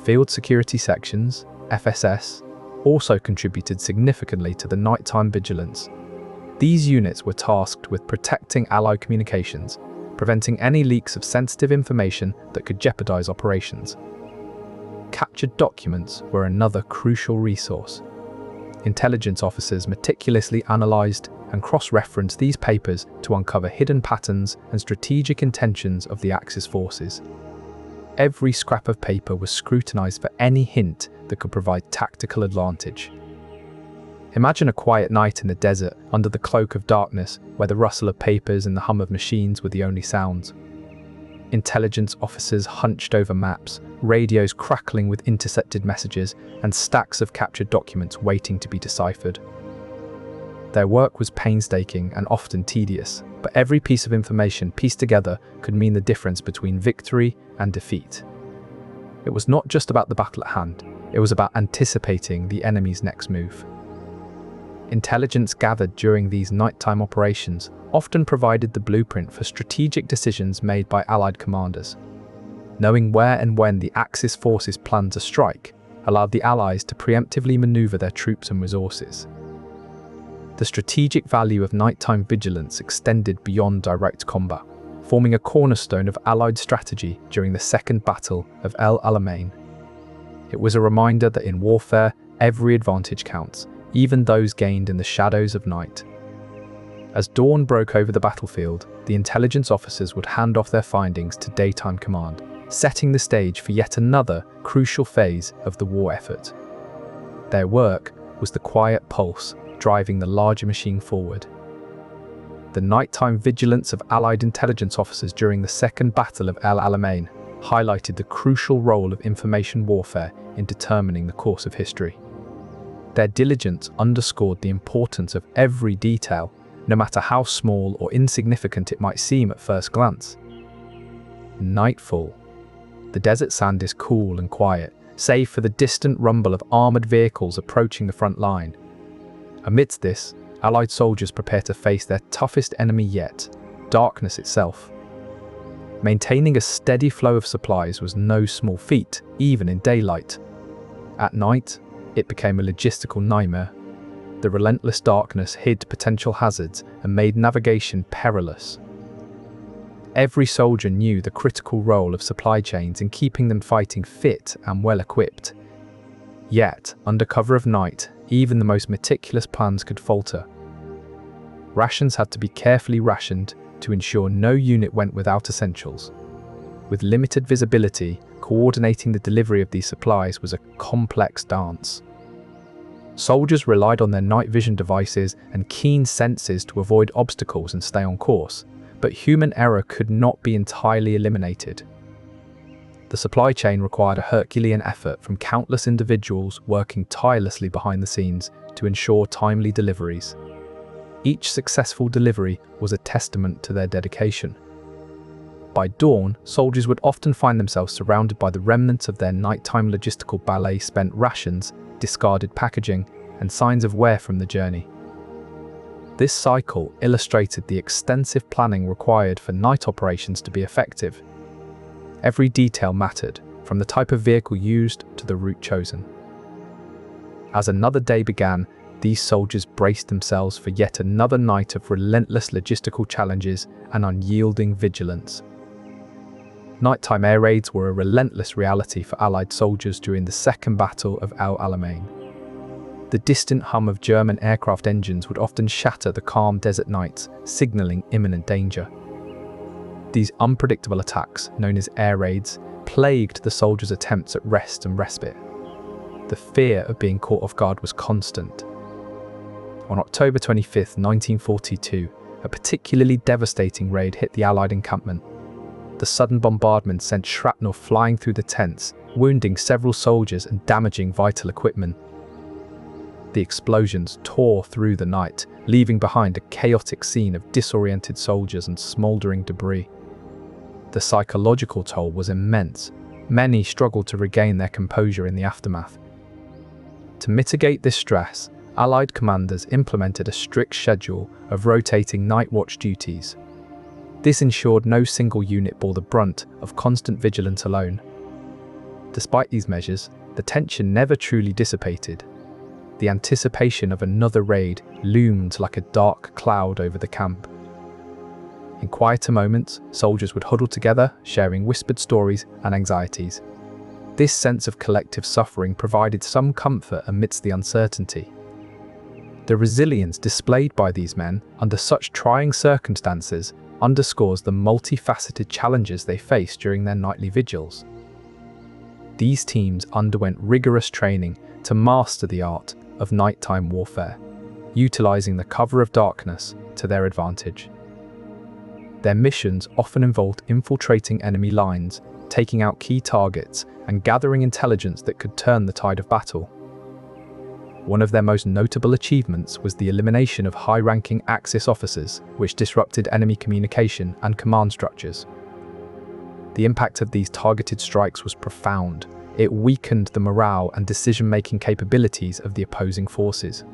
Field Security Sections, FSS, also contributed significantly to the nighttime vigilance. These units were tasked with protecting Allied communications, preventing any leaks of sensitive information that could jeopardize operations. Captured documents were another crucial resource. Intelligence officers meticulously analyzed and cross-referenced these papers to uncover hidden patterns and strategic intentions of the Axis forces. Every scrap of paper was scrutinized for any hint that could provide tactical advantage. Imagine a quiet night in the desert under the cloak of darkness, where the rustle of papers and the hum of machines were the only sounds. Intelligence officers hunched over maps, radios crackling with intercepted messages, and stacks of captured documents waiting to be deciphered. Their work was painstaking and often tedious, but every piece of information pieced together could mean the difference between victory and defeat. It was not just about the battle at hand, it was about anticipating the enemy's next move. Intelligence gathered during these nighttime operations often provided the blueprint for strategic decisions made by Allied commanders. Knowing where and when the Axis forces planned to strike allowed the Allies to preemptively maneuver their troops and resources. The strategic value of nighttime vigilance extended beyond direct combat, forming a cornerstone of Allied strategy during the Second Battle of El Alamein. It was a reminder that in warfare, every advantage counts, even those gained in the shadows of night. As dawn broke over the battlefield, the intelligence officers would hand off their findings to daytime command, setting the stage for yet another crucial phase of the war effort. Their work was the quiet pulse driving the larger machine forward. The nighttime vigilance of Allied intelligence officers during the Second Battle of El Alamein highlighted the crucial role of information warfare in determining the course of history. Their diligence underscored the importance of every detail, no matter how small or insignificant it might seem at first glance. Nightfall. The desert sand is cool and quiet, save for the distant rumble of armoured vehicles approaching the front line. Amidst this, Allied soldiers prepare to face their toughest enemy yet, darkness itself. Maintaining a steady flow of supplies was no small feat, even in daylight. At night, it became a logistical nightmare. The relentless darkness hid potential hazards and made navigation perilous. Every soldier knew the critical role of supply chains in keeping them fighting fit and well equipped. Yet, under cover of night, even the most meticulous plans could falter. Rations had to be carefully rationed to ensure no unit went without essentials. With limited visibility, coordinating the delivery of these supplies was a complex dance. Soldiers relied on their night vision devices and keen senses to avoid obstacles and stay on course, but human error could not be entirely eliminated. The supply chain required a Herculean effort from countless individuals working tirelessly behind the scenes to ensure timely deliveries. Each successful delivery was a testament to their dedication. By dawn, soldiers would often find themselves surrounded by the remnants of their nighttime logistical ballet, spent rations, discarded packaging, and signs of wear from the journey. This cycle illustrated the extensive planning required for night operations to be effective. Every detail mattered, from the type of vehicle used to the route chosen. As another day began, these soldiers braced themselves for yet another night of relentless logistical challenges and unyielding vigilance. Nighttime air raids were a relentless reality for Allied soldiers during the Second Battle of El Alamein. The distant hum of German aircraft engines would often shatter the calm desert nights, signaling imminent danger. These unpredictable attacks, known as air raids, plagued the soldiers' attempts at rest and respite. The fear of being caught off guard was constant. On October 25, 1942, a particularly devastating raid hit the Allied encampment. The sudden bombardment sent shrapnel flying through the tents, wounding several soldiers and damaging vital equipment. The explosions tore through the night, leaving behind a chaotic scene of disoriented soldiers and smouldering debris. The psychological toll was immense. Many struggled to regain their composure in the aftermath. To mitigate this stress, Allied commanders implemented a strict schedule of rotating night watch duties. This ensured no single unit bore the brunt of constant vigilance alone. Despite these measures, the tension never truly dissipated. The anticipation of another raid loomed like a dark cloud over the camp. In quieter moments, soldiers would huddle together, sharing whispered stories and anxieties. This sense of collective suffering provided some comfort amidst the uncertainty. The resilience displayed by these men under such trying circumstances underscores the multifaceted challenges they faced during their nightly vigils. These teams underwent rigorous training to master the art of nighttime warfare, utilizing the cover of darkness to their advantage. Their missions often involved infiltrating enemy lines, taking out key targets, and gathering intelligence that could turn the tide of battle. One of their most notable achievements was the elimination of high-ranking Axis officers, which disrupted enemy communication and command structures. The impact of these targeted strikes was profound. It weakened the morale and decision-making capabilities of the opposing forces.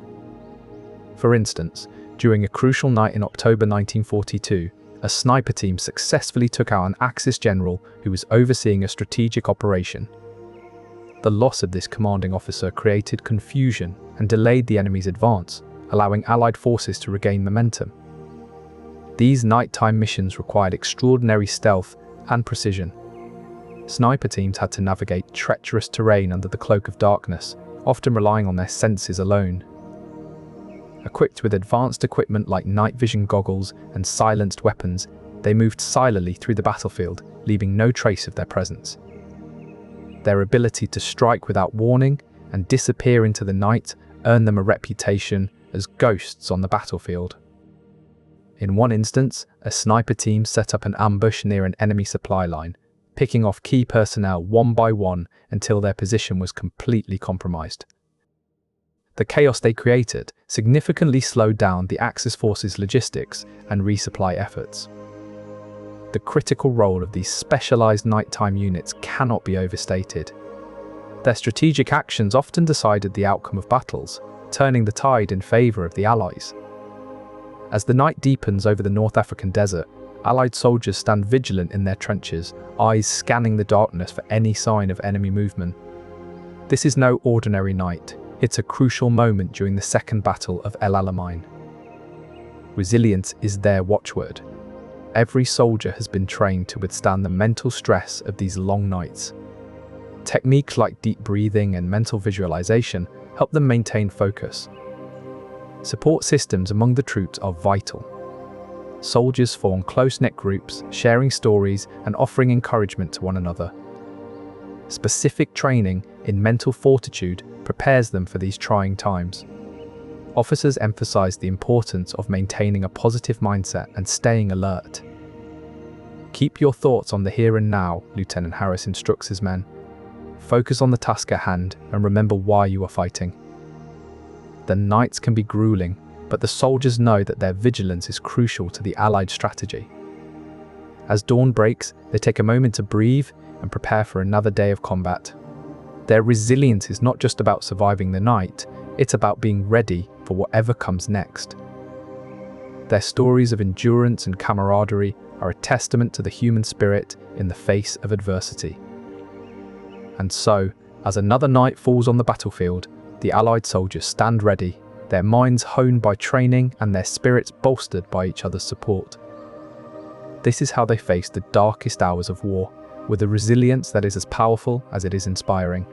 For instance, during a crucial night in October 1942, a sniper team successfully took out an Axis general who was overseeing a strategic operation. The loss of this commanding officer created confusion and delayed the enemy's advance, allowing Allied forces to regain momentum. These nighttime missions required extraordinary stealth and precision. Sniper teams had to navigate treacherous terrain under the cloak of darkness, often relying on their senses alone. Equipped with advanced equipment like night vision goggles and silenced weapons, they moved silently through the battlefield, leaving no trace of their presence. Their ability to strike without warning and disappear into the night earned them a reputation as ghosts on the battlefield. In one instance, a sniper team set up an ambush near an enemy supply line, picking off key personnel one by one until their position was completely compromised. The chaos they created significantly slowed down the Axis forces' logistics and resupply efforts. The critical role of these specialized nighttime units cannot be overstated. Their strategic actions often decided the outcome of battles, turning the tide in favor of the Allies. As the night deepens over the North African desert, Allied soldiers stand vigilant in their trenches, eyes scanning the darkness for any sign of enemy movement. This is no ordinary night. It's a crucial moment during the Second Battle of El Alamein. Resilience is their watchword. Every soldier has been trained to withstand the mental stress of these long nights. Techniques like deep breathing and mental visualization help them maintain focus. Support systems among the troops are vital. Soldiers form close-knit groups, sharing stories and offering encouragement to one another. Specific training in mental fortitude prepares them for these trying times. Officers emphasize the importance of maintaining a positive mindset and staying alert. Keep your thoughts on the here and now, Lieutenant Harris instructs his men. Focus on the task at hand and remember why you are fighting. The nights can be grueling, but the soldiers know that their vigilance is crucial to the Allied strategy. As dawn breaks, they take a moment to breathe and prepare for another day of combat. Their resilience is not just about surviving the night, it's about being ready for whatever comes next. Their stories of endurance and camaraderie are a testament to the human spirit in the face of adversity. And so, as another night falls on the battlefield, the Allied soldiers stand ready, their minds honed by training and their spirits bolstered by each other's support. This is how they face the darkest hours of war, with a resilience that is as powerful as it is inspiring.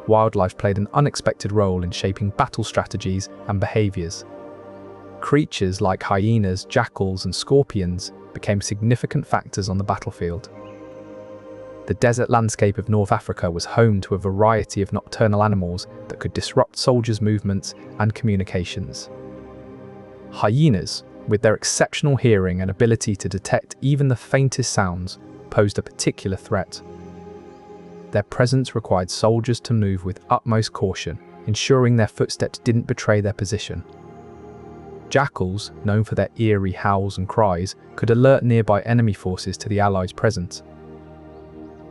Wildlife played an unexpected role in shaping battle strategies and behaviors. Creatures like hyenas, jackals, and scorpions became significant factors on the battlefield. The desert landscape of North Africa was home to a variety of nocturnal animals that could disrupt soldiers' movements and communications. Hyenas, with their exceptional hearing and ability to detect even the faintest sounds, posed a particular threat. Their presence required soldiers to move with utmost caution, ensuring their footsteps didn't betray their position. Jackals, known for their eerie howls and cries, could alert nearby enemy forces to the Allies' presence.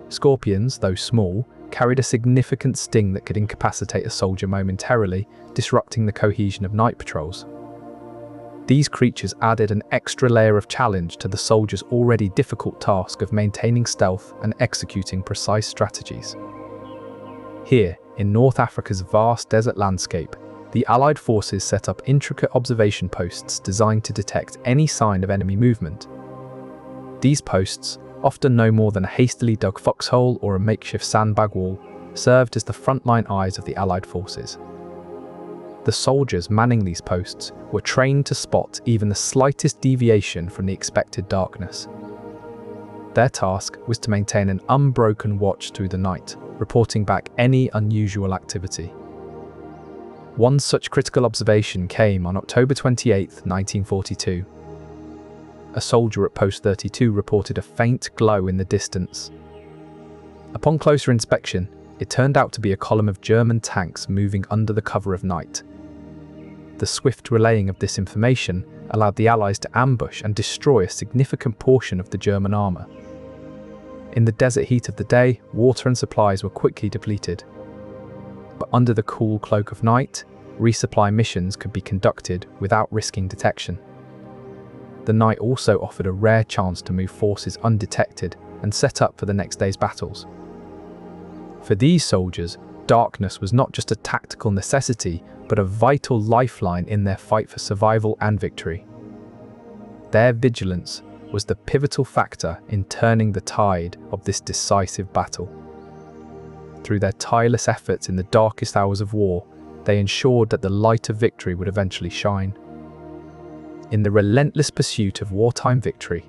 Scorpions, though small, carried a significant sting that could incapacitate a soldier momentarily, disrupting the cohesion of night patrols. These creatures added an extra layer of challenge to the soldiers' already difficult task of maintaining stealth and executing precise strategies. Here, in North Africa's vast desert landscape, the Allied forces set up intricate observation posts designed to detect any sign of enemy movement. These posts, often no more than a hastily dug foxhole or a makeshift sandbag wall, served as the frontline eyes of the Allied forces. The soldiers manning these posts were trained to spot even the slightest deviation from the expected darkness. Their task was to maintain an unbroken watch through the night, reporting back any unusual activity. One such critical observation came on October 28, 1942. A soldier at Post 32 reported a faint glow in the distance. Upon closer inspection, it turned out to be a column of German tanks moving under the cover of night. The swift relaying of this information allowed the Allies to ambush and destroy a significant portion of the German armour. In the desert heat of the day, water and supplies were quickly depleted. But under the cool cloak of night, resupply missions could be conducted without risking detection. The night also offered a rare chance to move forces undetected and set up for the next day's battles. For these soldiers, darkness was not just a tactical necessity, but a vital lifeline in their fight for survival and victory. Their vigilance was the pivotal factor in turning the tide of this decisive battle. Through their tireless efforts in the darkest hours of war, they ensured that the light of victory would eventually shine. In the relentless pursuit of wartime victory,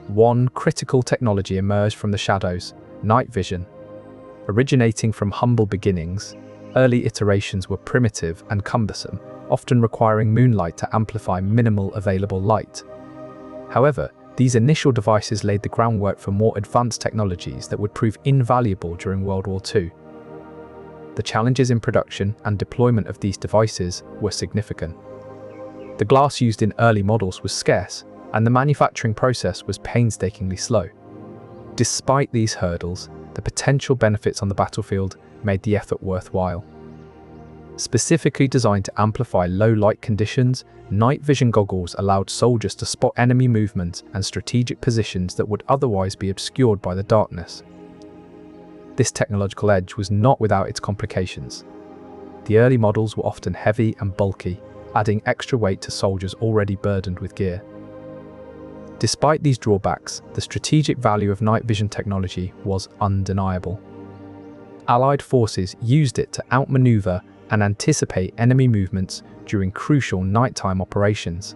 one critical technology emerged from the shadows: night vision. Originating from humble beginnings, early iterations were primitive and cumbersome, often requiring moonlight to amplify minimal available light. However, these initial devices laid the groundwork for more advanced technologies that would prove invaluable during World War II. The challenges in production and deployment of these devices were significant. The glass used in early models was scarce, and the manufacturing process was painstakingly slow. Despite these hurdles, the potential benefits on the battlefield made the effort worthwhile. Specifically designed to amplify low light conditions, night vision goggles allowed soldiers to spot enemy movement and strategic positions that would otherwise be obscured by the darkness. This technological edge was not without its complications. The early models were often heavy and bulky, adding extra weight to soldiers already burdened with gear. Despite these drawbacks, the strategic value of night vision technology was undeniable. Allied forces used it to outmaneuver and anticipate enemy movements during crucial nighttime operations.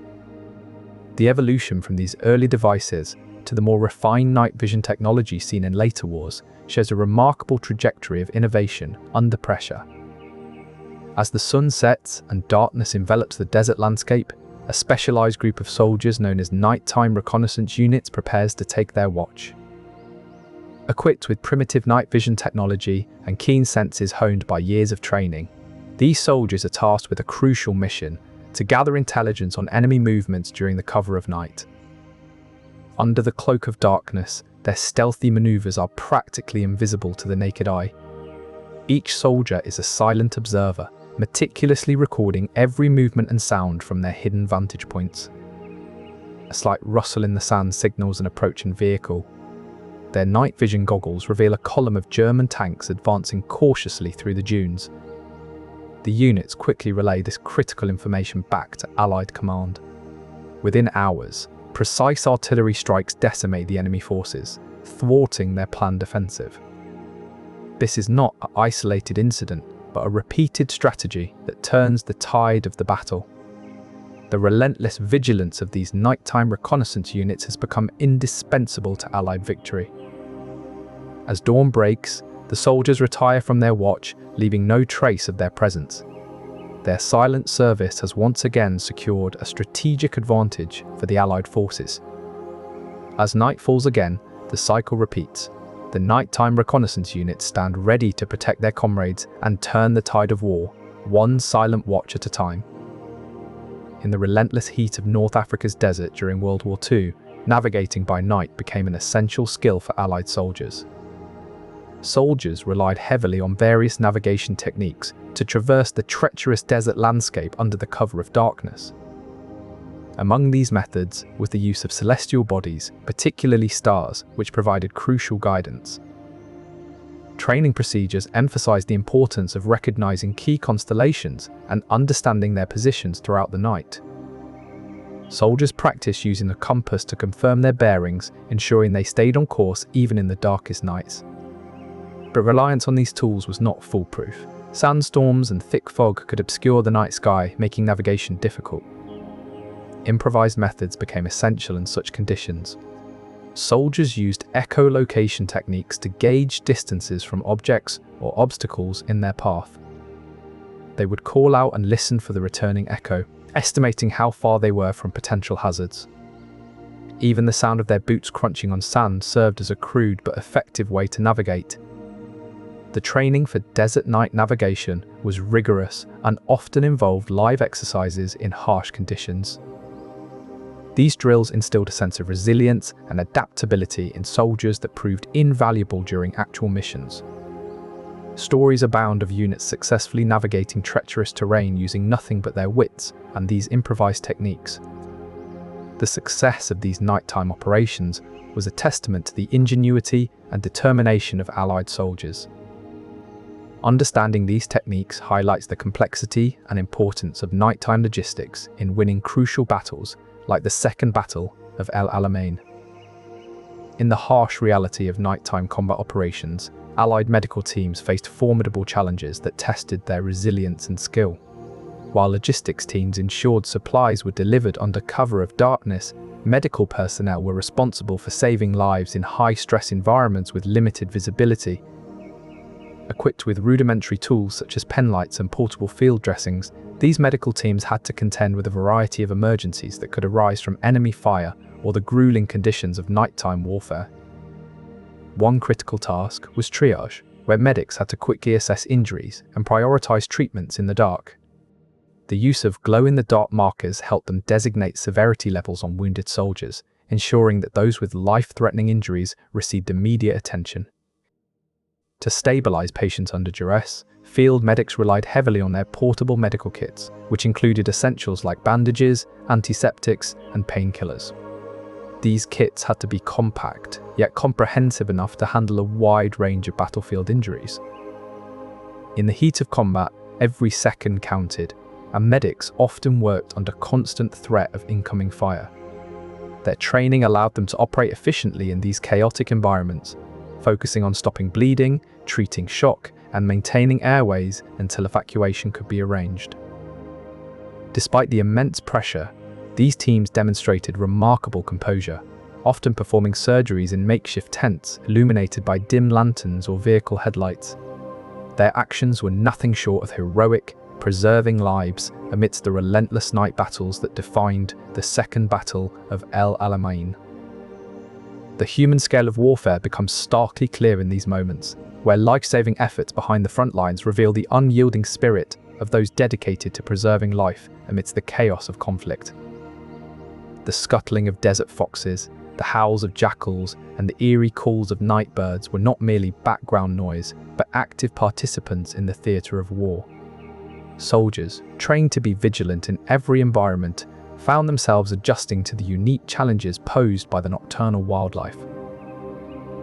The evolution from these early devices to the more refined night vision technology seen in later wars shows a remarkable trajectory of innovation under pressure. As the sun sets and darkness envelops the desert landscape, a specialized group of soldiers known as nighttime reconnaissance units prepares to take their watch. Equipped with primitive night vision technology and keen senses honed by years of training, these soldiers are tasked with a crucial mission: to gather intelligence on enemy movements during the cover of night. Under the cloak of darkness, their stealthy maneuvers are practically invisible to the naked eye. Each soldier is a silent observer, meticulously recording every movement and sound from their hidden vantage points. A slight rustle in the sand signals an approaching vehicle. Their night vision goggles reveal a column of German tanks advancing cautiously through the dunes. The units quickly relay this critical information back to Allied command. Within hours, precise artillery strikes decimate the enemy forces, thwarting their planned offensive. This is not an isolated incident, but a repeated strategy that turns the tide of the battle. The relentless vigilance of these nighttime reconnaissance units has become indispensable to Allied victory. As dawn breaks, the soldiers retire from their watch, leaving no trace of their presence. Their silent service has once again secured a strategic advantage for the Allied forces. As night falls again, the cycle repeats. The nighttime reconnaissance units stand ready to protect their comrades and turn the tide of war, one silent watch at a time. In the relentless heat of North Africa's desert during World War II, navigating by night became an essential skill for Allied soldiers. Soldiers relied heavily on various navigation techniques to traverse the treacherous desert landscape under the cover of darkness. Among these methods was the use of celestial bodies, particularly stars, which provided crucial guidance. Training procedures emphasized the importance of recognizing key constellations and understanding their positions throughout the night. Soldiers practiced using a compass to confirm their bearings, ensuring they stayed on course even in the darkest nights. But reliance on these tools was not foolproof. Sandstorms and thick fog could obscure the night sky, making navigation difficult. Improvised methods became essential in such conditions. Soldiers used echolocation techniques to gauge distances from objects or obstacles in their path. They would call out and listen for the returning echo, estimating how far they were from potential hazards. Even the sound of their boots crunching on sand served as a crude but effective way to navigate. The training for desert night navigation was rigorous and often involved live exercises in harsh conditions. These drills instilled a sense of resilience and adaptability in soldiers that proved invaluable during actual missions. Stories abound of units successfully navigating treacherous terrain using nothing but their wits and these improvised techniques. The success of these nighttime operations was a testament to the ingenuity and determination of Allied soldiers. Understanding these techniques highlights the complexity and importance of nighttime logistics in winning crucial battles like the Second Battle of El Alamein. In the harsh reality of nighttime combat operations, Allied medical teams faced formidable challenges that tested their resilience and skill. While logistics teams ensured supplies were delivered under cover of darkness, medical personnel were responsible for saving lives in high-stress environments with limited visibility. Equipped with rudimentary tools such as penlights and portable field dressings, these medical teams had to contend with a variety of emergencies that could arise from enemy fire or the grueling conditions of nighttime warfare. One critical task was triage, where medics had to quickly assess injuries and prioritize treatments in the dark. The use of glow-in-the-dark markers helped them designate severity levels on wounded soldiers, ensuring that those with life-threatening injuries received immediate attention. To stabilize patients under duress, field medics relied heavily on their portable medical kits, which included essentials like bandages, antiseptics, and painkillers. These kits had to be compact, yet comprehensive enough to handle a wide range of battlefield injuries. In the heat of combat, every second counted, and medics often worked under constant threat of incoming fire. Their training allowed them to operate efficiently in these chaotic environments, focusing on stopping bleeding, treating shock, and maintaining airways until evacuation could be arranged. Despite the immense pressure, these teams demonstrated remarkable composure, often performing surgeries in makeshift tents illuminated by dim lanterns or vehicle headlights. Their actions were nothing short of heroic, preserving lives amidst the relentless night battles that defined the Second Battle of El Alamein. The human scale of warfare becomes starkly clear in these moments, where life-saving efforts behind the front lines reveal the unyielding spirit of those dedicated to preserving life amidst the chaos of conflict. The scuttling of desert foxes, the howls of jackals, and the eerie calls of night birds were not merely background noise, but active participants in the theatre of war. Soldiers, trained to be vigilant in every environment, found themselves adjusting to the unique challenges posed by the nocturnal wildlife.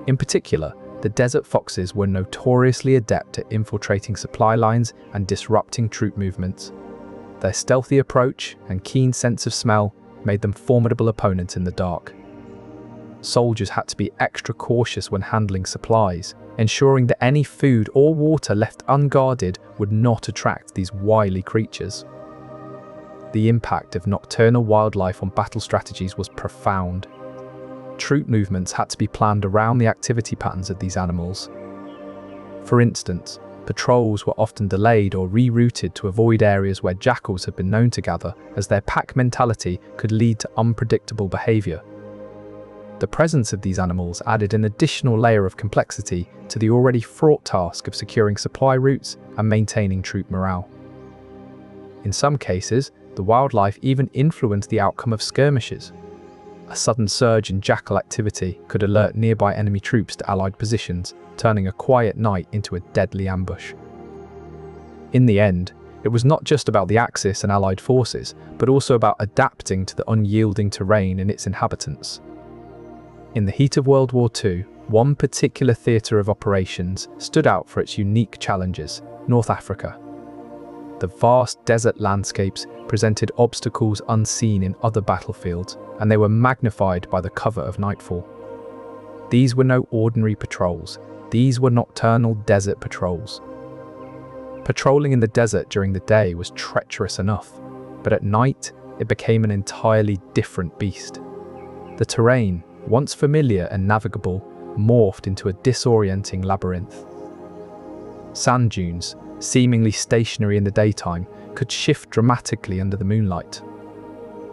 In particular, the desert foxes were notoriously adept at infiltrating supply lines and disrupting troop movements. Their stealthy approach and keen sense of smell made them formidable opponents in the dark. Soldiers had to be extra cautious when handling supplies, ensuring that any food or water left unguarded would not attract these wily creatures. The impact of nocturnal wildlife on battle strategies was profound. Troop movements had to be planned around the activity patterns of these animals. For instance, patrols were often delayed or rerouted to avoid areas where jackals had been known to gather, as their pack mentality could lead to unpredictable behavior. The presence of these animals added an additional layer of complexity to the already fraught task of securing supply routes and maintaining troop morale. In some cases, the wildlife even influenced the outcome of skirmishes. A sudden surge in jackal activity could alert nearby enemy troops to Allied positions, turning a quiet night into a deadly ambush. In the end, it was not just about the Axis and Allied forces, but also about adapting to the unyielding terrain and its inhabitants. In the heat of World War II, one particular theatre of operations stood out for its unique challenges: North Africa. The vast desert landscapes presented obstacles unseen in other battlefields, and they were magnified by the cover of nightfall. These were no ordinary patrols. These were nocturnal desert patrols. Patrolling in the desert during the day was treacherous enough, but at night it became an entirely different beast. The terrain, once familiar and navigable, morphed into a disorienting labyrinth. Sand dunes, seemingly stationary in the daytime, could shift dramatically under the moonlight.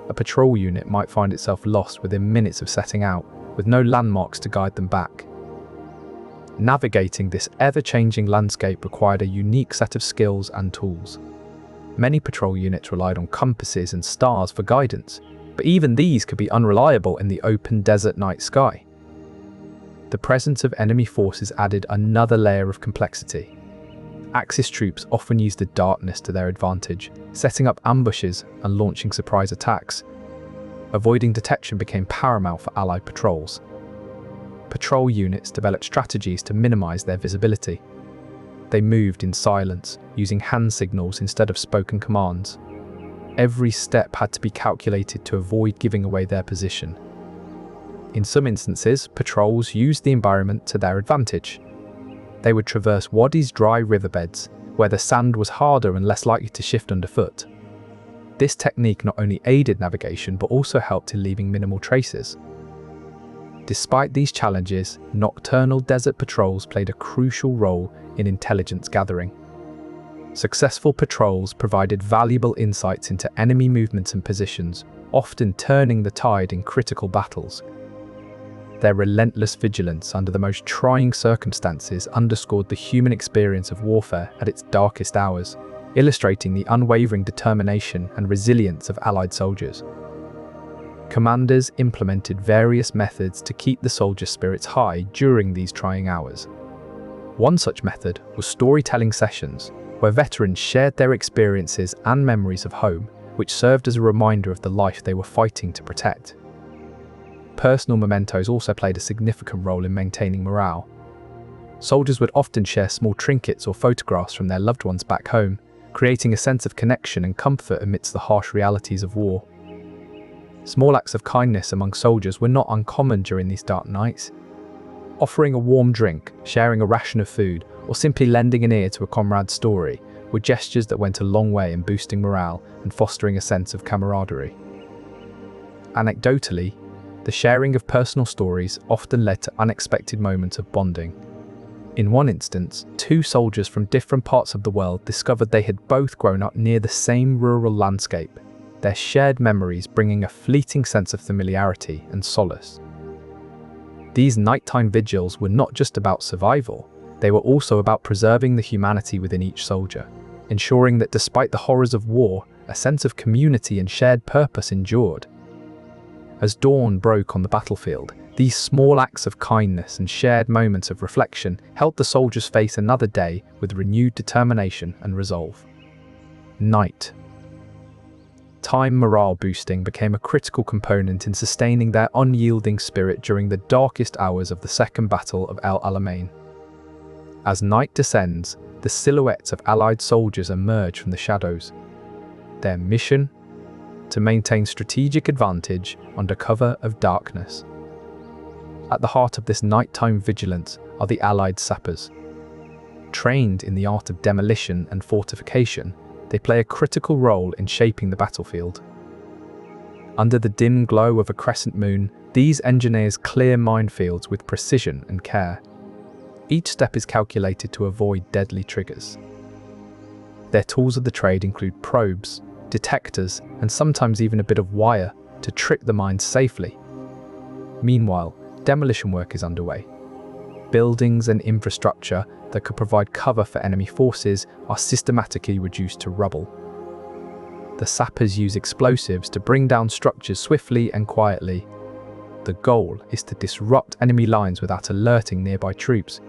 A patrol unit might find itself lost within minutes of setting out, with no landmarks to guide them back. Navigating this ever-changing landscape required a unique set of skills and tools. Many patrol units relied on compasses and stars for guidance, but even these could be unreliable in the open desert night sky. The presence of enemy forces added another layer of complexity. Axis troops often used the darkness to their advantage, setting up ambushes and launching surprise attacks. Avoiding detection became paramount for Allied patrols. Patrol units developed strategies to minimize their visibility. They moved in silence, using hand signals instead of spoken commands. Every step had to be calculated to avoid giving away their position. In some instances, patrols used the environment to their advantage. They would traverse wadis, dry riverbeds, where the sand was harder and less likely to shift underfoot. This technique not only aided navigation but also helped in leaving minimal traces. Despite these challenges, nocturnal desert patrols played a crucial role in intelligence gathering. Successful patrols provided valuable insights into enemy movements and positions, often turning the tide in critical battles. Their relentless vigilance under the most trying circumstances underscored the human experience of warfare at its darkest hours, illustrating the unwavering determination and resilience of Allied soldiers. Commanders implemented various methods to keep the soldiers' spirits high during these trying hours. One such method was storytelling sessions, where veterans shared their experiences and memories of home, which served as a reminder of the life they were fighting to protect. Personal mementos also played a significant role in maintaining morale. Soldiers would often share small trinkets or photographs from their loved ones back home, creating a sense of connection and comfort amidst the harsh realities of war. Small acts of kindness among soldiers were not uncommon during these dark nights. Offering a warm drink, sharing a ration of food, or simply lending an ear to a comrade's story were gestures that went a long way in boosting morale and fostering a sense of camaraderie. Anecdotally, the sharing of personal stories often led to unexpected moments of bonding. In one instance, two soldiers from different parts of the world discovered they had both grown up near the same rural landscape, their shared memories bringing a fleeting sense of familiarity and solace. These nighttime vigils were not just about survival, they were also about preserving the humanity within each soldier, ensuring that despite the horrors of war, a sense of community and shared purpose endured. As dawn broke on the battlefield, these small acts of kindness and shared moments of reflection helped the soldiers face another day with renewed determination and resolve. Night. Time morale boosting became a critical component in sustaining their unyielding spirit during the darkest hours of the Second Battle of El Alamein. As night descends, the silhouettes of Allied soldiers emerge from the shadows. Their mission? To maintain strategic advantage under cover of darkness. At the heart of this nighttime vigilance are the Allied Sappers. Trained in the art of demolition and fortification, they play a critical role in shaping the battlefield. Under the dim glow of a crescent moon, these engineers clear minefields with precision and care. Each step is calculated to avoid deadly triggers. Their tools of the trade include probes, detectors, and sometimes even a bit of wire to trick the mines safely. Meanwhile, demolition work is underway. Buildings and infrastructure that could provide cover for enemy forces are systematically reduced to rubble. The sappers use explosives to bring down structures swiftly and quietly. The goal is to disrupt enemy lines without alerting nearby troops.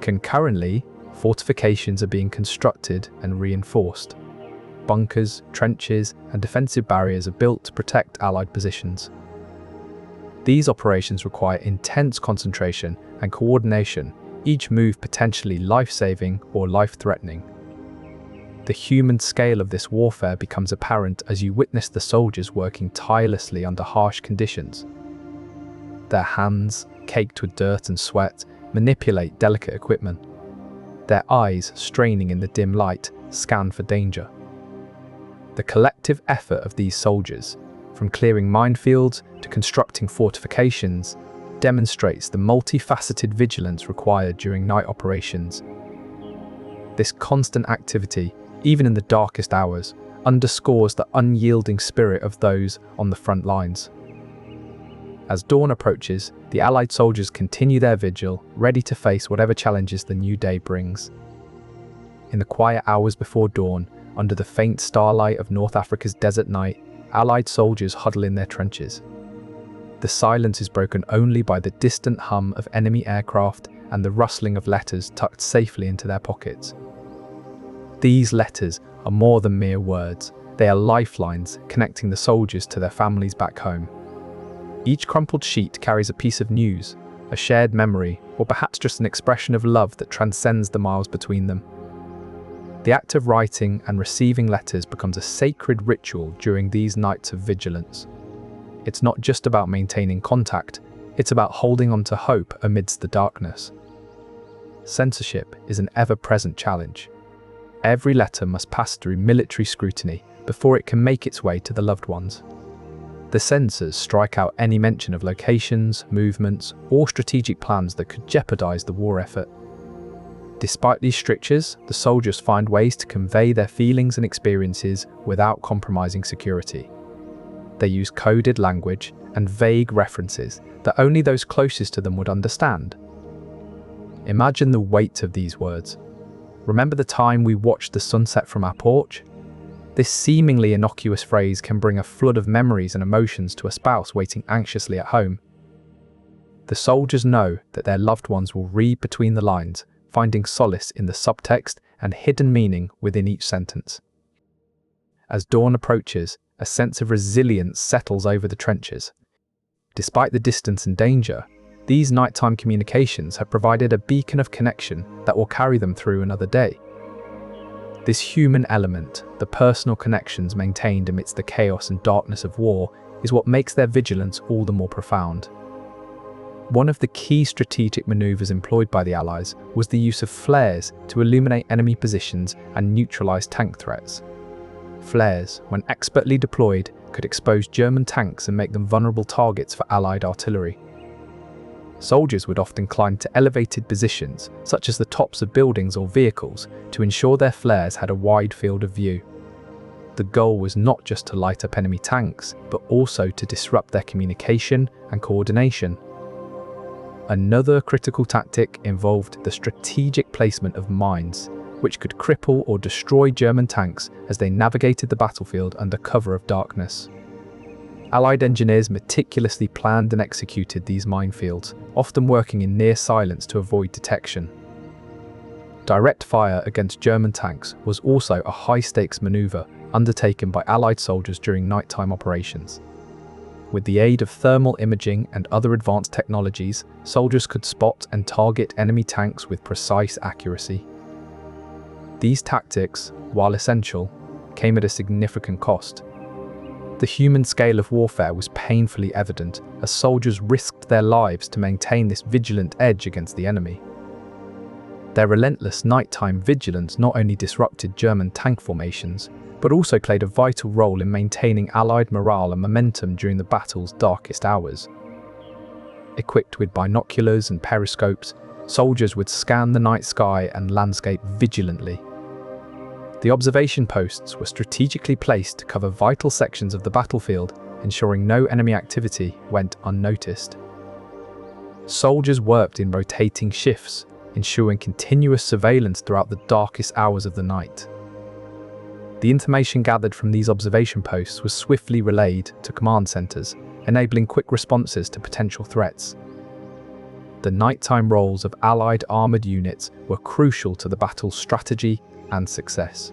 Concurrently, fortifications are being constructed and reinforced. Bunkers, trenches, and defensive barriers are built to protect Allied positions. These operations require intense concentration and coordination, each move potentially life-saving or life-threatening. The human scale of this warfare becomes apparent as you witness the soldiers working tirelessly under harsh conditions. Their hands, caked with dirt and sweat, manipulate delicate equipment. Their eyes, straining in the dim light, scan for danger. The collective effort of these soldiers, from clearing minefields to constructing fortifications, demonstrates the multifaceted vigilance required during night operations. This constant activity, even in the darkest hours, underscores the unyielding spirit of those on the front lines. As dawn approaches, the Allied soldiers continue their vigil, ready to face whatever challenges the new day brings. In the quiet hours before dawn, under the faint starlight of North Africa's desert night, Allied soldiers huddle in their trenches. The silence is broken only by the distant hum of enemy aircraft and the rustling of letters tucked safely into their pockets. These letters are more than mere words. They are lifelines connecting the soldiers to their families back home. Each crumpled sheet carries a piece of news, a shared memory, or perhaps just an expression of love that transcends the miles between them. The act of writing and receiving letters becomes a sacred ritual during these nights of vigilance. It's not just about maintaining contact, it's about holding on to hope amidst the darkness. Censorship is an ever-present challenge. Every letter must pass through military scrutiny before it can make its way to the loved ones. The censors strike out any mention of locations, movements, or strategic plans that could jeopardize the war effort. Despite these strictures, the soldiers find ways to convey their feelings and experiences without compromising security. They use coded language and vague references that only those closest to them would understand. Imagine the weight of these words. Remember the time we watched the sunset from our porch? This seemingly innocuous phrase can bring a flood of memories and emotions to a spouse waiting anxiously at home. The soldiers know that their loved ones will read between the lines, finding solace in the subtext and hidden meaning within each sentence. As dawn approaches, a sense of resilience settles over the trenches. Despite the distance and danger, these nighttime communications have provided a beacon of connection that will carry them through another day. This human element, the personal connections maintained amidst the chaos and darkness of war, is what makes their vigilance all the more profound. One of the key strategic maneuvers employed by the Allies was the use of flares to illuminate enemy positions and neutralize tank threats. Flares, when expertly deployed, could expose German tanks and make them vulnerable targets for Allied artillery. Soldiers would often climb to elevated positions, such as the tops of buildings or vehicles, to ensure their flares had a wide field of view. The goal was not just to light up enemy tanks, but also to disrupt their communication and coordination. Another critical tactic involved the strategic placement of mines, which could cripple or destroy German tanks as they navigated the battlefield under cover of darkness. Allied engineers meticulously planned and executed these minefields, often working in near silence to avoid detection. Direct fire against German tanks was also a high-stakes maneuver undertaken by Allied soldiers during nighttime operations. With the aid of thermal imaging and other advanced technologies, soldiers could spot and target enemy tanks with precise accuracy. These tactics, while essential, came at a significant cost. The human scale of warfare was painfully evident as soldiers risked their lives to maintain this vigilant edge against the enemy. Their relentless nighttime vigilance not only disrupted German tank formations, but also played a vital role in maintaining Allied morale and momentum during the battle's darkest hours. Equipped with binoculars and periscopes, soldiers would scan the night sky and landscape vigilantly. The observation posts were strategically placed to cover vital sections of the battlefield, ensuring no enemy activity went unnoticed. Soldiers worked in rotating shifts, ensuring continuous surveillance throughout the darkest hours of the night. The information gathered from these observation posts was swiftly relayed to command centers, enabling quick responses to potential threats. The nighttime roles of Allied armoured units were crucial to the battle's strategy and success.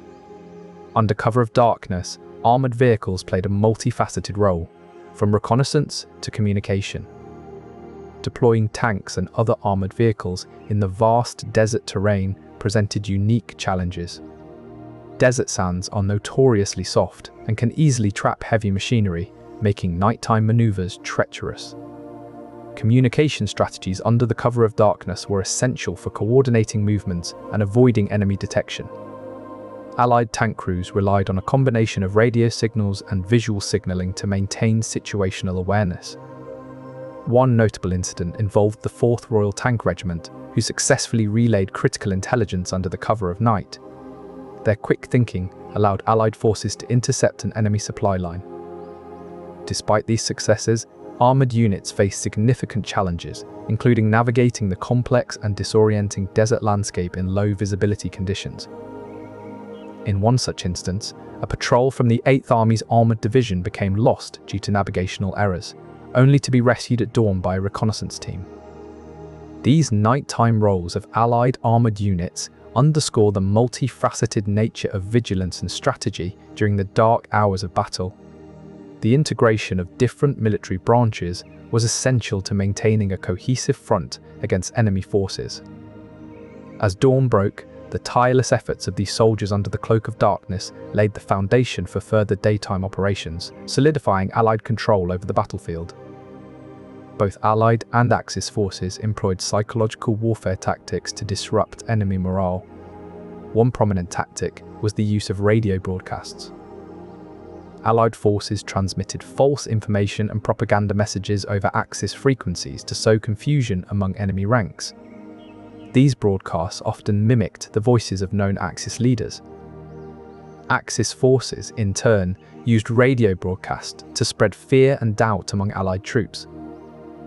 Under cover of darkness, armoured vehicles played a multifaceted role, from reconnaissance to communication. Deploying tanks and other armoured vehicles in the vast desert terrain presented unique challenges. Desert sands are notoriously soft and can easily trap heavy machinery, making nighttime maneuvers treacherous. Communication strategies under the cover of darkness were essential for coordinating movements and avoiding enemy detection. Allied tank crews relied on a combination of radio signals and visual signalling to maintain situational awareness. One notable incident involved the 4th Royal Tank Regiment, who successfully relayed critical intelligence under the cover of night. Their quick thinking allowed Allied forces to intercept an enemy supply line. Despite these successes, armoured units faced significant challenges, including navigating the complex and disorienting desert landscape in low visibility conditions. In one such instance, a patrol from the 8th Army's Armoured Division became lost due to navigational errors, only to be rescued at dawn by a reconnaissance team. These nighttime roles of Allied armoured units underscore the multifaceted nature of vigilance and strategy during the dark hours of battle. The integration of different military branches was essential to maintaining a cohesive front against enemy forces. As dawn broke, the tireless efforts of these soldiers under the cloak of darkness laid the foundation for further daytime operations, solidifying Allied control over the battlefield. Both Allied and Axis forces employed psychological warfare tactics to disrupt enemy morale. One prominent tactic was the use of radio broadcasts. Allied forces transmitted false information and propaganda messages over Axis frequencies to sow confusion among enemy ranks. These broadcasts often mimicked the voices of known Axis leaders. Axis forces, in turn, used radio broadcasts to spread fear and doubt among Allied troops.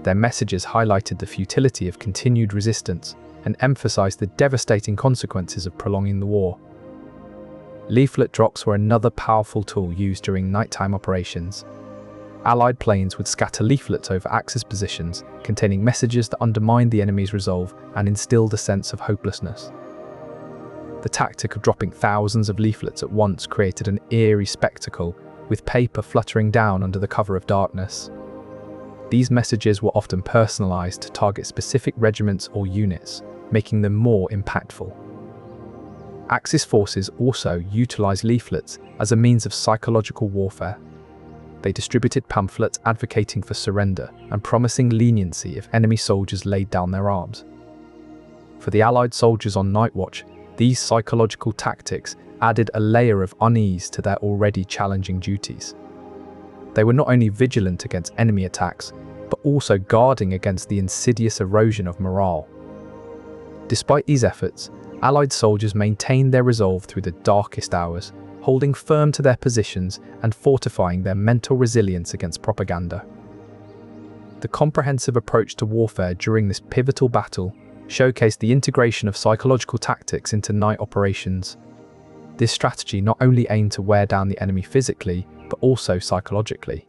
Their messages highlighted the futility of continued resistance and emphasized the devastating consequences of prolonging the war. Leaflet drops were another powerful tool used during nighttime operations. Allied planes would scatter leaflets over Axis positions, containing messages that undermined the enemy's resolve and instilled a sense of hopelessness. The tactic of dropping thousands of leaflets at once created an eerie spectacle, with paper fluttering down under the cover of darkness. These messages were often personalized to target specific regiments or units, making them more impactful. Axis forces also utilized leaflets as a means of psychological warfare. They distributed pamphlets advocating for surrender and promising leniency if enemy soldiers laid down their arms. For the Allied soldiers on night watch, these psychological tactics added a layer of unease to their already challenging duties. They were not only vigilant against enemy attacks, but also guarding against the insidious erosion of morale. Despite these efforts, Allied soldiers maintained their resolve through the darkest hours, holding firm to their positions and fortifying their mental resilience against propaganda. The comprehensive approach to warfare during this pivotal battle showcased the integration of psychological tactics into night operations. This strategy not only aimed to wear down the enemy physically, but also psychologically.